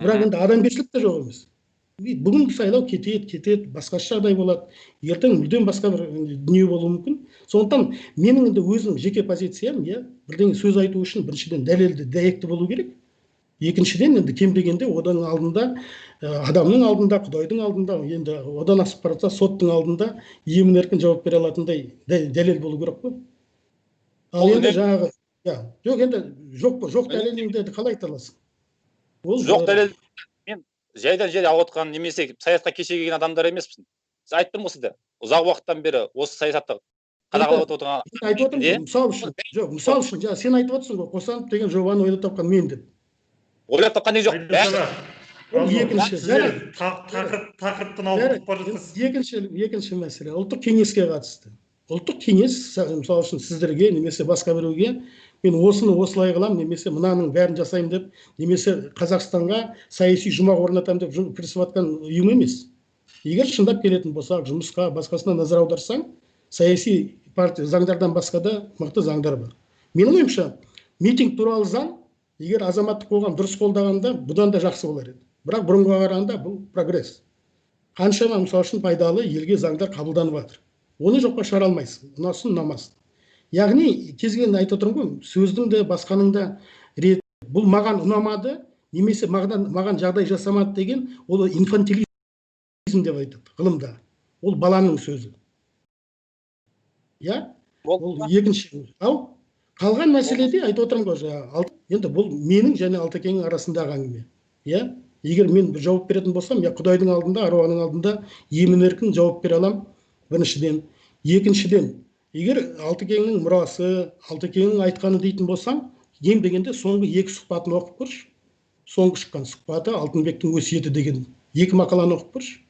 Бірақ енді адамгершілік те жоқ емес. Бүгін сайлау кетеді, басқаша жағдай болады. Ертең мүлдем басқа бір дүние болуы мүмкін. Сондықтан менің енді өзім жеке позициям, бірдеңе сөз айту үшін біріншіден дәлелді, дәйекті болу керек. Екіншіден енді кем дегенде одан алдында, адамның алдында, Құдайдың алдында, енді одан асып баратса соттың алдында емін еркін жауап бере алатындай дәлел болу керек қой. Ал енді жаңағы, жоқ енді жоқ дәлеліңді қалай айта аласың? Жоқ дәлел, мен жайдан жай алып отқан немесе саясатқа кеше келген адамдар емеспін. Сіз айтып тұрмын сізді. Ұзақ уақыттан бері осы саясатты қадағалап отырған. Айтып отырмын, мысал үшін, сен айтып отырсың ғой, Қосанов деген жобаны ойлап тапқан мен деп. Ойлап тапқан жоқ. Тақырыптан алып бара жатырсыз. Екінші мәселе ұлттық кеңеске қатысты. Ұлттық кеңес, мысалы үшін сіздерге немесе басқа біреуге мен осыны осылай қыламын немесе мынаның бәрін жасаймын деп немесе Қазақстанға саяси жұмақ орнатамын деп кірісіп жатқан ұйым емес. Егер шындап келетін болсақ, жұмысқа басқасына назар аударсаң, саяси партия заңдардан басқа да мықты заңдар бар. Менің ойымша, митинг туралы заң, егер азаматтық қоғам дұрыс қолдағанда, бұдан да жақсы болар еді. Бірақ бұрынға қарағанда бұл прогресс. Қаншама мысалы үшін пайдалы елге заңдар қабылданып жатыр. Оны жоққа шығара алмайсың, ұнасын ұнамасын. Яғни кез келген айтып отырмын ғой, сөздің де басқаның да рет. Бұл маған ұнамады, немесе маған жағдай жасамады деген, ол инфантилизм деп айтады ғылымда. Ол баланың сөзі. Я? Ол екінші. Ал қалған мәселеде айтып отырмын ғой, енді бұл менің және Алтекеңнің арасындағы әңгіме. Я? Егер мен бір жауап беретін болсам, я Құдайдың алдында, аруаның алдында емін-еркін жауап бере аламын. Біріншіден. Екіншіден, егер Алтекеңнің мұрасы, Алтекеңнің айтқаны дейтін болсам, ең дегенде соңғы 2 сұхбатын оқып көрші. Соңғы шыққан сұхбаты Алтынбектің өсиеті деген 2 мақаланы оқып көрші.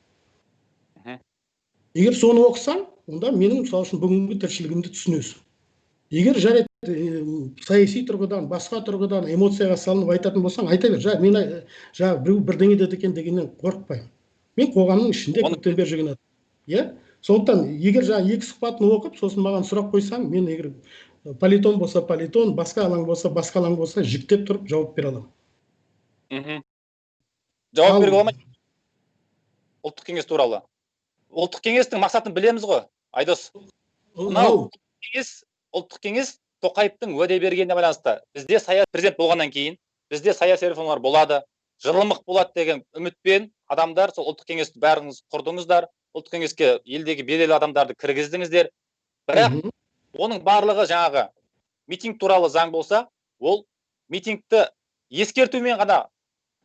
Егер соны оқысаң, онда менің мысалы үшін бүгінгі тіршілігімді түсінесің. Егер жарайды саяси тұрғыдан, басқа тұрғыдан эмоцияға салынып айтатын болсаң, айта бер. Мен біреу бірдеңе деді екен дегеннен қорықпаймын. Мен қоғамның ішінде көптен бері жүрген адаммын. Иә? Сондықтан егер 2 сұхбатын оқып, сосын маған сұрақ қойсаң, мен егер политон болса политон, басқа алаң болса жіктеп тұрып жауап бере аламын. Жауап беруге болмайды. Ұлттық кеңес туралы. Ұлттық кеңестің мақсатын білеміз ғой, Айдос. Ұлттық кеңес Тоқаевтың уәде бергеніне байланысты. Бізде президент болғаннан кейін, бізде саяси реформалар болады, жылымық болады деген үмітпен адамдар сол ұлттық кеңесті бәріңіз құрдыңыздар. Ұлттық кеңеске елдегі беделді адамдарды кіргіздіңіздер. Бірақ оның барлығы жаңағы митинг туралы заң болса, ол митингті ескертумен ғана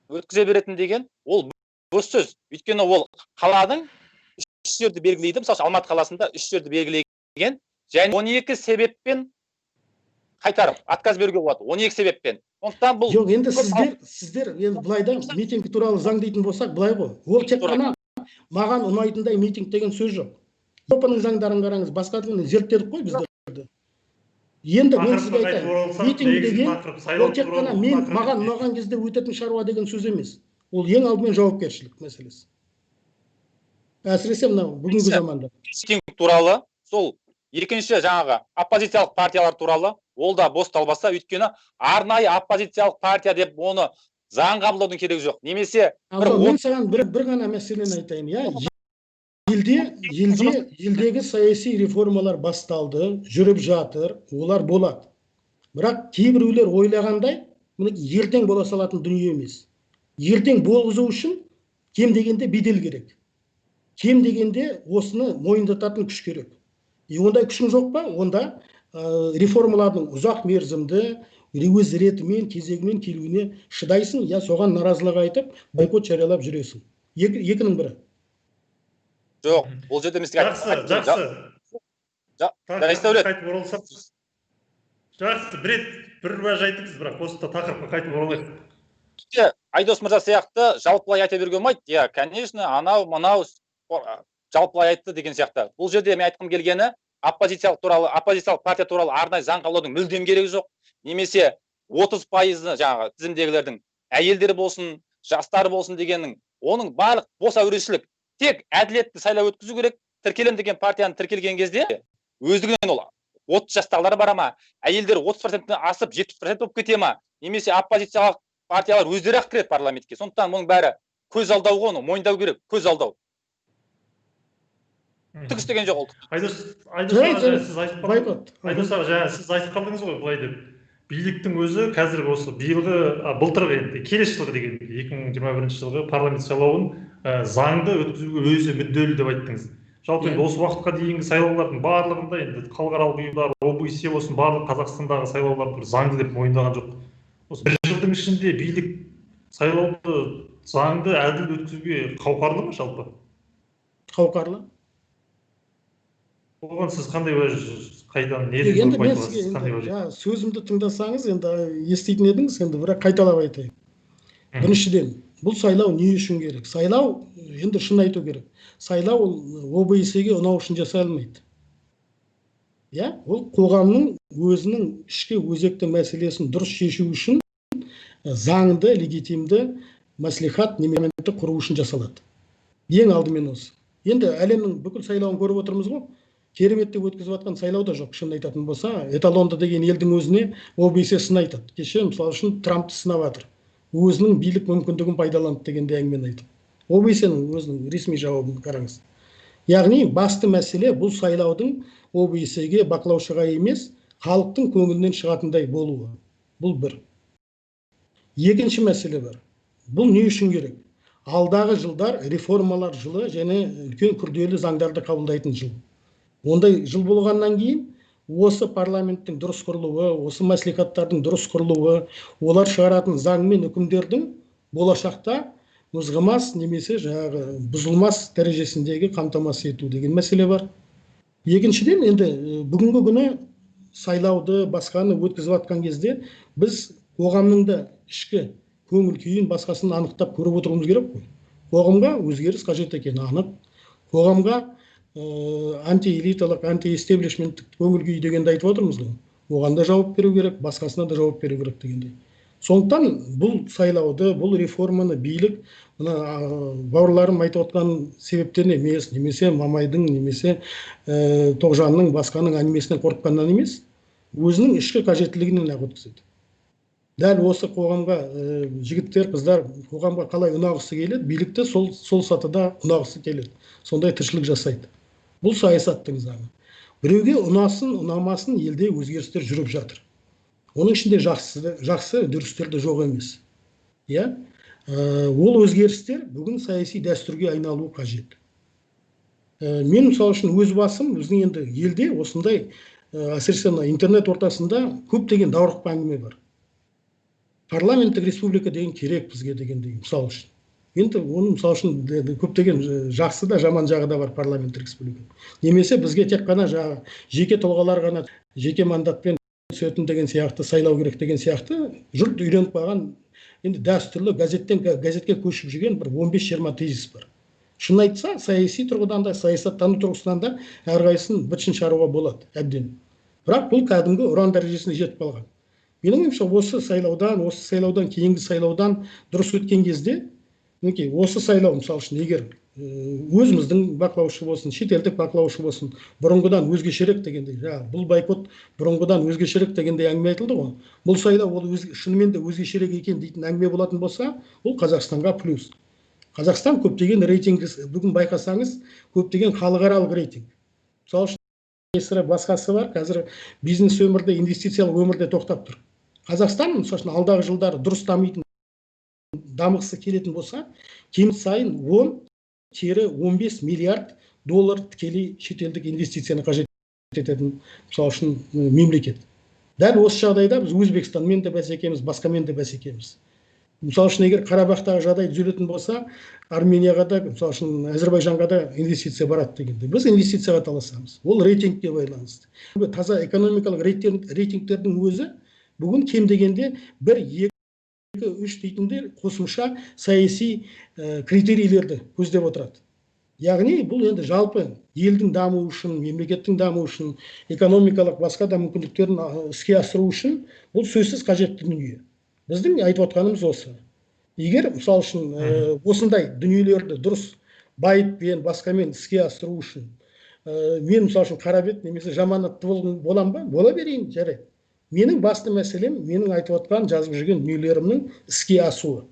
өткізе беретін деген, ол бос сөз. Өйткені ол қаланың 3 жерді белгілейді. Мысалы, Алматы қаласында 3 жерді белгілеген, және 12 себеппен қайтарып, отказ беруге болады. 12 себеппен. Сондықтан бұл жоқ, енді сіздер енді былай да митинг туралы заң дейтін болсақ, былай ғой. Ол тек қана маған ұнайтындай митинг деген сөз жоқ. Европаның заңдарын қараңыз, басқа тілін зерттедік қой біздерді. Енді мен сізге айтайын, митинг деген ол тек қана маған ұнаған кезде өтетін шаруа деген сөз емес. Ол ең алдымен жауапкершілік мәселесі. Әсіресе мынау бүгінгі заманда. Митинг туралы, сол екінші жаңағы оппозициялық партиялар туралы, ол да бос талбаса, өйткені арнайы оппозициялық партия деп оны заң қабылдаудың керегі жоқ. Немесе мен саған бір ғана мәселені айтайын, я. Елдегі саяси реформалар басталды, жүріп жатыр, олар болады. Бірақ кейбіреулер ойлағандай, ертең бола салатын дүние емес. Ертең болғызу үшін кем дегенде бедел керек. Кем дегенде осыны мойындататын күш керек. Ондай күшің жоқ па? Онда реформалардың ұзақ мерзімді, өз ретімен, кезегімен келуіне шыдайсың, я соған наразылық айтып, бойкот жариялап жүресің. Екінің бірі. Жоқ, ол жерде мен сізге жақсы, бір уәж айтыңыз, бірақ осы тақырыпқа қайтып оралайық. Айдос мырза сияқты жалпылай айта беруге болмайды. Я, конечно, мынау жалпылай айтты деген сияқты. Бұл жерде мен айтқым келгені, оппозициялық партия туралы арнайы заң қабылдаудың мүлдем керегі жоқ. Немесе 30% жаңағы тізімдегілердің әйелдері болсын, жастары болсын дегеннің, оның барлық бос әурешілік. Тек әділетті сайлау өткізу керек. Тіркелем деген партияны тіркелген кезде өздігінен ол 30 жастағылар бар ма, әйелдер 30%-тен асып 70% болып кете ма, немесе оппозициялық партиялар өздері-ақ кіреді парламентке. Сондықтан мұның бәрі көз алдау ғой, оны мойындау керек, көз алдау. Түк істеген жоқ ол. Айдос аға, сіз айтып қалдыңыз ғой былай деп. Биліктің өзі қазіргі осы былтырғы енді келесі жылғы деген 2021 жылғы парламент сайлауын заңды өткізуге өзі мүдделі деп айттыңыз. Жалпы енді осы уақытқа дейінгі сайлаулардың барлығында енді халықаралық ұйымдар, ОБСЕ болсын, барлық Қазақстандағы сайлауларды заңды деп мойындаған жоқ. Осы бір жылдың ішінде билік сайлауды заңды әділ өткізуге қауқарлы ма жалпы? Қауқарлы. Оған сіз қандай қайдан не енді мен сізге сөзімді тыңдасаңыз, енді еститін едіңіз, енді бірақ қайталап айтайын. Біріншіден, бұл сайлау не үшін керек? Сайлау, енді шын айту керек. Сайлау ОБСЕ-ге ұнау үшін жасалмайды. иә, ол қоғамның өзінің ішкі өзекті мәселесін дұрыс шешу үшін заңды, легитимді мәслихат немесе құру үшін жасалады. Ең алдымен осы. Енді әлемнің бүкіл сайлауын көріп отырмыз ғой. Керемет деп өткізіп жатқан сайлау да жоқ. Шынын айтатын болса, эталонды деген елдің өзіне OBS сын айтады. Кеше мысалы үшін Трампты сынап жатыр. Өзінің билік мүмкіндігін пайдаланды дегенде әңгімені айтады. OBS-ның өзінің ресми жауабын қараңыз. Яғни басты мәселе бұл сайлаудың OBS-ге бақылаушыға емес, халықтың көңілінен шығатындай болуы. Бұл бір. Екінші мәселе бар. Бұл не үшін керек? Алдағы жылдар реформалар жылы және үлкен күрделі заңдарды қабылдайтын жыл. Ондай жыл болғаннан кейін осы парламенттің дұрыс құрылуы, осы мәслихаттардың дұрыс құрылуы, олар шығаратын заң мен үкімдердің болашақта мызғымас немесе жаңағы бұзылмас дәрежесіндегі қамтамасыз ету деген мәселе бар. Екіншіден, енді бүгінгі күні сайлауды басқаны өткізіп жатқан кезде біз қоғамның да ішкі көңіл күйін басқасын анықтап көріп отыруымыз керек қой. Қоғамға өзгеріс қажет екені анық. Қоғамға антиэлиталық, антиэстеблишменттік көңіл күй дегенді айтып отырмыз ғой. Оған да жауап беру керек, басқасына да жауап беру керек дегендей. Сондықтан бұл сайлауды, бұл реформаны билік бауырларым айтып отқан себептен емес, немесе Мамайдың, немесе Тоғжанның, басқаның әңгімесінен қорыққаннан емес, өзінің ішкі қажеттілігінен ақ өткізеді. Дәл осы қоғамға жігіттер, қыздар қоғамға қалай ұнағысы келеді, билікті сол сатыда ұнағысы келеді. Сондай тіршілік жасайды. Бұл саясаттың заңы. Біреуге ұнасын, ұнамасын елде өзгерістер жүріп жатыр. Оның ішінде жақсы үдерістер де жоқ емес. Иә? Ол өзгерістер бүгін саяси дәстүрге айналуы қажет. Мен мысалы үшін өз басым, біздің енді елде осындай әсіресе интернет ортасында көптеген даурықпа әңгіме бар. Парламенттік республика деген керек бізге дегендей, мысалы үшін. Енді оның мысалы үшін көптеген жақсы да жаман жағы да бар парламенттік республика. Немесе бізге тек қана жеке тұлғалар ғана жеке мандатпен түсетін деген сияқты, сайлау керек деген сияқты жұрт үйреніп қалған, енді дәстүрлі газетке көшіп жүрген бір 15-20 тезис бар. Шын айтса, саяси тұрғыдан да, саясаттану тұрғысынан да әрқайсысын бітшін шығаруға болады әбден. Бірақ бұл кәдімгі ұран дәрежесіне жетіп қалған. Менің ойымша осы сайлаудан кейінгі сайлаудан дұрыс өткен кезде, осы сайлау мысалы үшін егер өзіміздің бақылаушы болсын, шетелдік бақылаушы болсын, бұрынғыдан өзгешерек дегендей, бұл бойкот бұрынғыдан өзгешерек дегендей әңгіме айтылды ғой. Бұл сайлау ол шынымен де өзгешерек екен дейтін әңгіме болатын болса, бұл Қазақстанға плюс. Қазақстан көптеген рейтинг, бүгін байқасаңыз, көптеген халықаралық рейтинг. Мысалы үшін басқасы бар, қазір бизнес өмірде, инвестициялық өмірде тоқтап тұр. Қазақстан, мысалы үшін алдағы жылдары дұрыс дамығысы келетін болса, кем сайын 10-15 миллиард доллар тікелей шетелдік инвестицияны қажет ететін, мысалы үшін мемлекет. Дәл осы жағдайда біз Өзбекстанмен де бәсекеміз, басқамен де бәсекеміз. Мысалы үшін егер Қарабақтағы жағдай түзелетін болса, Арменияға да, мысалы үшін Әзербайжанға да инвестиция барады дегенде. Біз инвестицияға таласамыз. Ол рейтингке байланысты. Таза экономикалық рейтингтердің өзі бүгін кем дегенде 1-2-3 дейтіндер қосымша саяси критерийлерді көздеп отырады. Яғни бұл енді жалпы елдің дамуы үшін, мемлекеттің дамуы үшін, экономикалық басқа да мүмкіндіктерін іске асыру үшін бұл сөзсіз қажетті дүние. Біздің айтып отқанымыз осы. Егер мысалы үшін осындай дүниелерді дұрыс байыппен, басқамен іске асыру үшін мен мысалы үшін қарабет немесе жаманатты болам ба? Бола берейін, жарайды. Менің басты мәселем, менің айтып отқан, жазып жүрген дүниелерімнің іске асуы.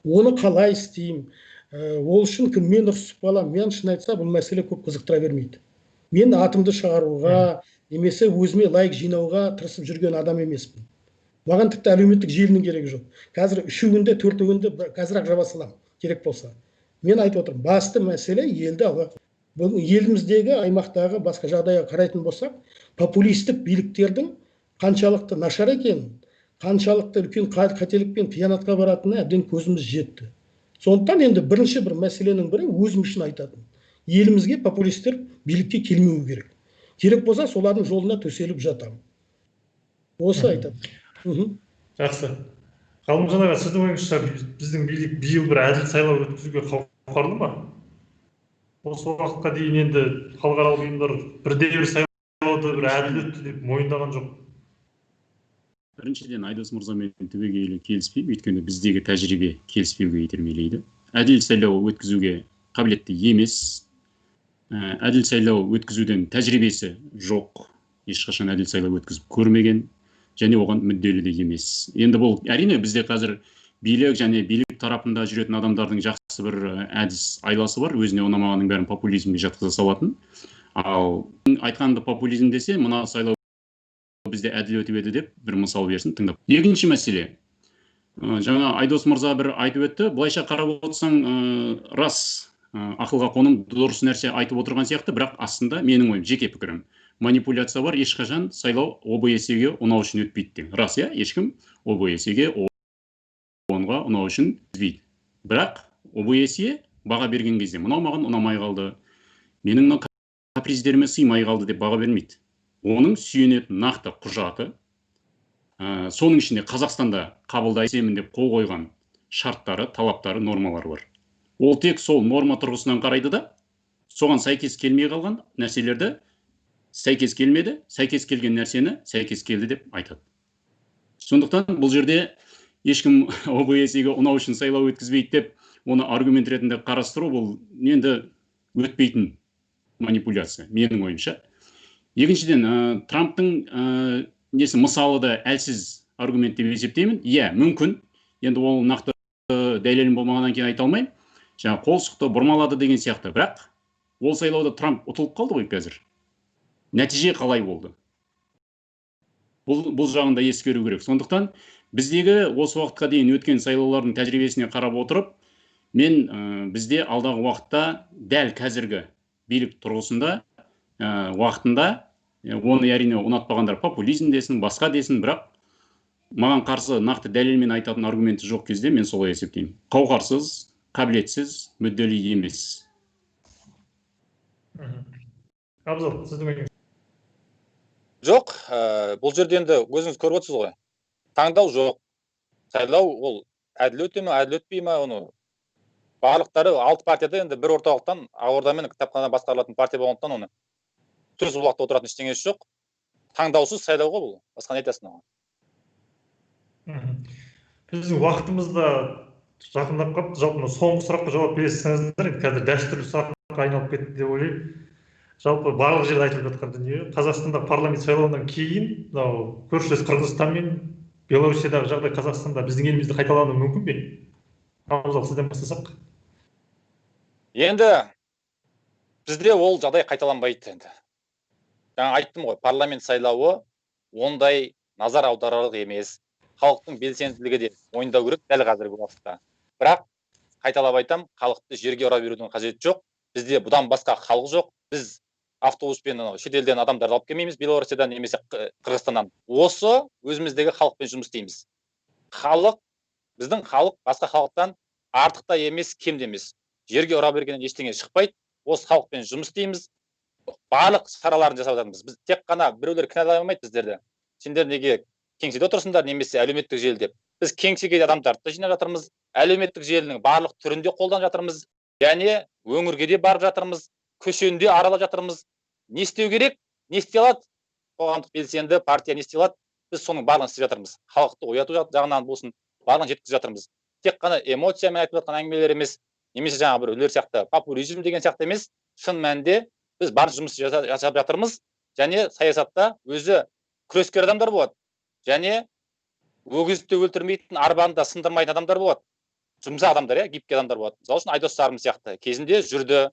Оны қалай істеймін? Ол үшін кіммен ұрсып қалам? Мен шын айтса, бұл мәселе көп қызықтыра бермейді. Мен атымды шығаруға, немесе өзіме лайк жинауға тырысып жүрген адам емеспін. Маған тіпті әлеуметтік желінің керегі жоқ. Қазір 3-інде, 4-інде қазір-ақ жаба салам, керек болса. Мен айтып отырмын, басты мәселе елді алға. Еліміздегі, аймақтағы басқа жағдайға қарайтын болсақ, популистік биліктердің қаншалықты нашар екенін, қаншалықты үлкен қателікпен қиянатқа баратынына әбден көзіміз жетті. Сондықтан енді бірінші бір мәселенің бірі өзім үшін айтатын. Елімізге популистер билікке келмеуі керек. Керек болса, солардың жолына төселіп жатамын. Осы айтады. Жақсы. Ғалымжан аға, сіздің ойыңызша біздің билік биыл бір әділ сайлау өткізуге қауқарлы ма? Осы уақытқа дейін енді халықаралық ұйымдар бірде бір сайлау сайлауды бір әділ өтті деп мойындаған жоқ. Біріншіден Айдос мырзамен түбегейлі келіспеймін, өйткені біздегі тәжірибе келіспеуге итермелейді. Әділ сайлау өткізуге қабілетті емес, әділ сайлау өткізуден тәжірибесі жоқ, ешқашан әділ сайлау өткізіп көрмеген, және оған мүдделі де емес. Енді бұл әрине бізде қазір билік және билік тарапында жүретін адамдардың жақсы бір әдіс айласы бар, өзіне ұнамағанның бәрін популизмге жатқыза салатын. Ал айтқанды популизм десе, мына сайлау бізде әділ өтіп еді деп бір мысал берсін, тыңдап. Екінші мәселе, жаңа Айдос мырза бір айтып өтті, былайша қарап отырсаң, рас, ақылға қоным дұрыс нәрсе айтып отырған сияқты, бірақ астында менің ойым, жеке пікірім, манипуляция бар, ешқашан сайлау ОБСЕ-ге ұнау үшін өтпейді деген. Рас, ешкім ОБСЕ-ге онға ұнау үшін өтпейді. Бірақ ОБСЕ баға берген кезде, мынау маған ұнамай қалды, менің мына каприздеріме сыймай қалды деп баға бермейді. Оның сүйенетін нақты құжаты, соның ішінде Қазақстанда қабылдаймын деп қол қойған шарттары, талаптары, нормалары бар. Ол тек сол норма тұрғысынан қарайды да, соған сәйкес келмей қалған нәрселерді сәйкес келмеді, сәйкес келген нәрсені сәйкес келді деп айтады. Сондықтан бұл жерде ешкім ОБСЕ-ге ұнау үшін сайлау өткізбейді деп, оны аргумент ретінде қарастыру, бұл енді өтпейтін манипуляция, менің ойымша. Екіншіден, Трамптың несі мысалы да әлсіз аргумент деп есептеймін. Иә, мүмкін, енді ол нақты дәлелім болмағаннан кейін айта алмаймын. Жаңа қол сұқты бұрмалады деген сияқты, бірақ ол сайлауда Трамп ұтылып қалды ғой қазір. Нәтиже қалай болды? Бұл жағында ескеру керек. Сондықтан біздегі осы уақытқа дейін өткен сайлаулардың тәжірибесіне қарап отырып, мен бізде алдағы уақытта дәл қазіргі билік тұрғысында уақытында, оны әрине ұнатпағандар популизм десін, басқа десін, бірақ маған қарсы нақты дәлелмен айтатын аргументі жоқ кезде мен солай есептеймін. Қауқарсыз, қабілетсіз, мүдделі емес. Абзал, сіздің ойыңыз? Жоқ, бұл жерде енді өзіңіз көріп отырсыз ғой. Таңдау жоқ. Сайлау ол әділ өте ме, әділ өтпей ме, оны барлықтары 6 партияда енді бір орталықтан, Ақорда мен кітапханадан басқарылатын партия болғандықтан оны төрт бұлақта отыратын ештеңесі жоқ. Таңдаусыз сайлау ғой бұл. Басқа не айтасың оған? Біздің уақытымызда жақындап қалыпты. Жалпы соңғы сұраққа жауап берсеңіздер, қазір дәстүрлі сұраққа айналып кетті деп ойлаймын. Жалпы барлық жерде айтылып жатқан дүние, Қазақстанда парламент сайлауынан кейін, мынау көршілес Қырғызстан мен Беларусиядағы жағдай Қазақстанда біздің елімізде қайталануы мүмкін бе? Абзал, сізден бастасақ. Енді бізде ол жағдай қайталанбайды енді. Жаңа айттым ғой, парламент сайлауы ондай назар аударарлық емес. Халықтың белсенділігі де мойындау керек дәл қазіргі уақытта. Бірақ қайталап айтам, халықты жерге ұра берудің қажеті жоқ. Бізде бұдан басқа халық жоқ. Біз автобуспен шетелден адамдарды алып келмейміз, Беларусиядан немесе Қырғызстаннан. Осы өзіміздегі халықпен жұмыс істейміз. Халық, біздің халық басқа халықтан артық та емес, кем де емес. Жерге ұра бергеннен ештеңе шықпайды. Осы халықпен жұмыс істейміз. Барлық шараларын жасап жатырмыз. Біз тек қана біреулер кінәлай алмайды біздерді. Сендер неге кеңседе отырсыңдар немесе әлеуметтік желі деп. Біз кеңсеге адамдарды жинап жатырмыз. Әлеуметтік желінің барлық түрінде қолданып жатырмыз. Және өңірге де барып жатырмыз. Көшенде аралап жатырмыз. Не істеу керек? Не істей алады? Қоғамдық белсенді партия не істей алады? Біз соның барлығын істеп жатырмыз. Халықты ояту жағынан болсын, барлығын жеткізіп жатырмыз. Тек қана эмоциямен айтып жатқан әңгімелер емес, немесе жаңа бір өлер сияқты популизм деген сияқты емес, шын мәнінде біз бар жұмыс жасап жатырмыз. Және саясатта өзі күрескер адамдар болады. Және өгізді өлтірмейтін, арбаны да сындырмайтын адамдар болады. Жұмсақ адамдар, гибке адамдар болады. Мысалы үшін Айдос сарым сияқты кезінде жүрді,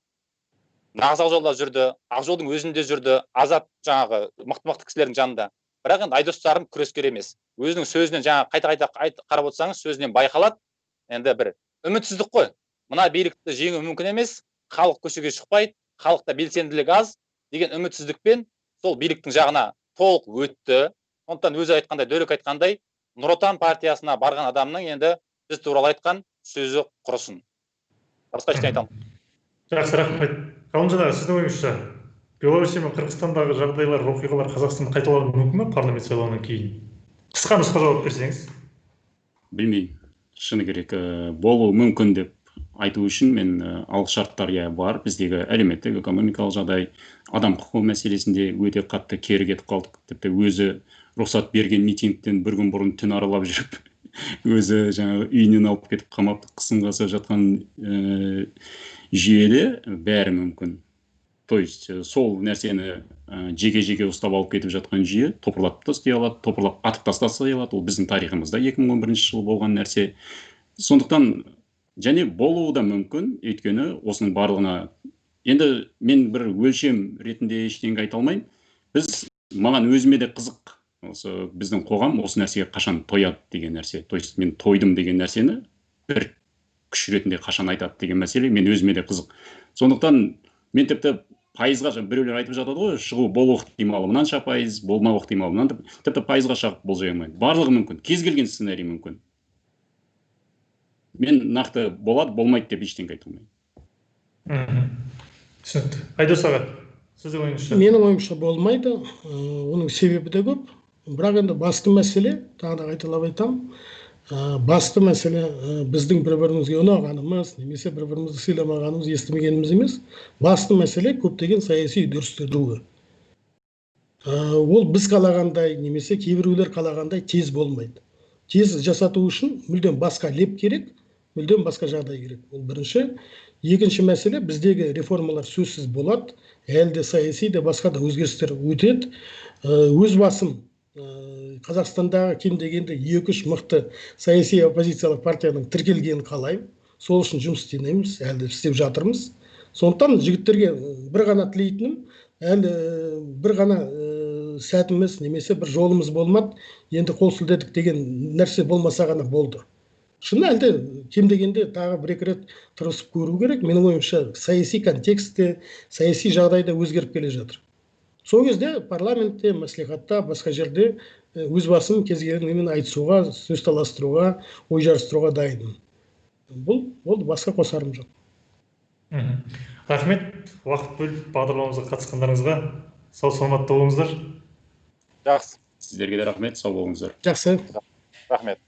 нағыз ақ жолда жүрді, ақ жолдың өзінде жүрді, азат жаңағы мықты кісілердің жанында. Бірақ енді Айдос сарым күрескер емес. Өзінің сөзінен жаңа қайта қарап отырсаңыз, сөзінен байқалады. Енді бір үмітсіздік қой. Мына билікті жеңу мүмкін емес, халық көшеге шықпайды, халықта белсенділік аз деген үмітсіздікпен сол биліктің жағына толық өтті. Сондықтан өзі айтқандай, Дөреq айтқандай, Нұр Отан партиясына барған адамның енді біз туралы айтқан сөзі құрысын. Басқа ештеңе айта алмаймын. Жақсы, рахмет. Ғалымжан аға, сіздің ойыңызша, Беларусия мен Қырғызстандағы жағдайлар, оқиғалар Қазақстанда қайталануы мүмкін бе парламент сайлауынан кейін? Қысқа нұсқа жауап берсеңіз. Білмеймін. Шыны керек, болуы мүмкін деп айту үшін мен алғышарттар бар, біздегі әлеуметтік экономикалық жағдай, адам құқығы мәселесінде өте қатты кері кетіп қалдық. Тіпті өзі рұқсат берген митингтен бір күн бұрын түн аралап жүріп, өзі жаңағы үйінен алып кетіп қамап қысымға жатқан жүйеде бәрі мүмкін. То есть сол нәрсені жеке-жеке ұстап алып кетіп жатқан жүйе топырлап тастай алады, топырлап атып тастаса алады. Ол біздің тарихымызда 2011 жылы болған нәрсе. Сондықтан және болуы да мүмкін, өйткені осының барлығына енді мен бір өлшем ретінде ештеңе айта алмаймын. Маған өзіме де қызық, осы біздің қоғам осы нәрсеге қашан тояды деген нәрсе. То есть мен тойдым деген нәрсені бір күш ретінде қашан айтады деген мәселе мен өзіме де қызық. Сондықтан мен тіпті пайызға біреулер айтып жатады ғой, шығу болу ықтималы мынанша пайыз, болмау ықтималы мынанша, тіпті пайызға шағып болжай алмаймын. Барлығы мүмкін, кез келген сценарий мүмкін. Мен нақты болады, болмайды деп ештеңе айта алмаймын. Түсінікті. Айдос аға, сіздің ойыңызша? Менің ойымша болмайды. Оның себебі де көп. Бірақ енді басты мәселе, тағы да қайталап айтамын, басты мәселе біздің бір-бірімізге ұнағанымыз, немесе бір-бірімізді сыйламағанымыз, естімегеніміз емес. Басты мәселе көптеген саяси үдерістердің. Ол біз қалағандай, немесе кейбіреулер қалағандай тез болмайды. Тез жасату үшін мүлдем басқа леп керек, мүлдем басқа жағдай керек. Ол бірінші. Екінші мәселе, біздегі реформалар сөзсіз болады, әлде саяси де басқа да өзгерістер өтеді. Өз басым Қазақстандағы кем дегенде 2-3 мықты саяси оппозициялық партияның тіркелгенін қалаймын. Сол үшін жұмыс істейміз, әлде істеп жатырмыз. Сондықтан жігіттерге бір ғана тілейтінім, әлі бір ғана сәтіміз немесе бір жолымыз болмады, енді қол сілтедік деген нәрсе болмаса ғана болды. Шын әлде кем дегенде тағы бір-екі рет тырысып көру керек. Менің ойымша саяси контекстте, саяси жағдайда өзгеріп келе жатыр. Сол кезде парламентте, мәслихатта, басқа жерде өз басым кез келгенмен айтысуға, сөз таластыруға, ой жарыстыруға дайынмын. Бұл басқа қосарым жоқ. Рахмет, уақыт бөліп бағдарламамызға қатысқандарыңызға. Сау саламатта болыңыздар. Жақсы. Сіздерге де рахмет, сау болыңыздар. Жақсы. Рахмет.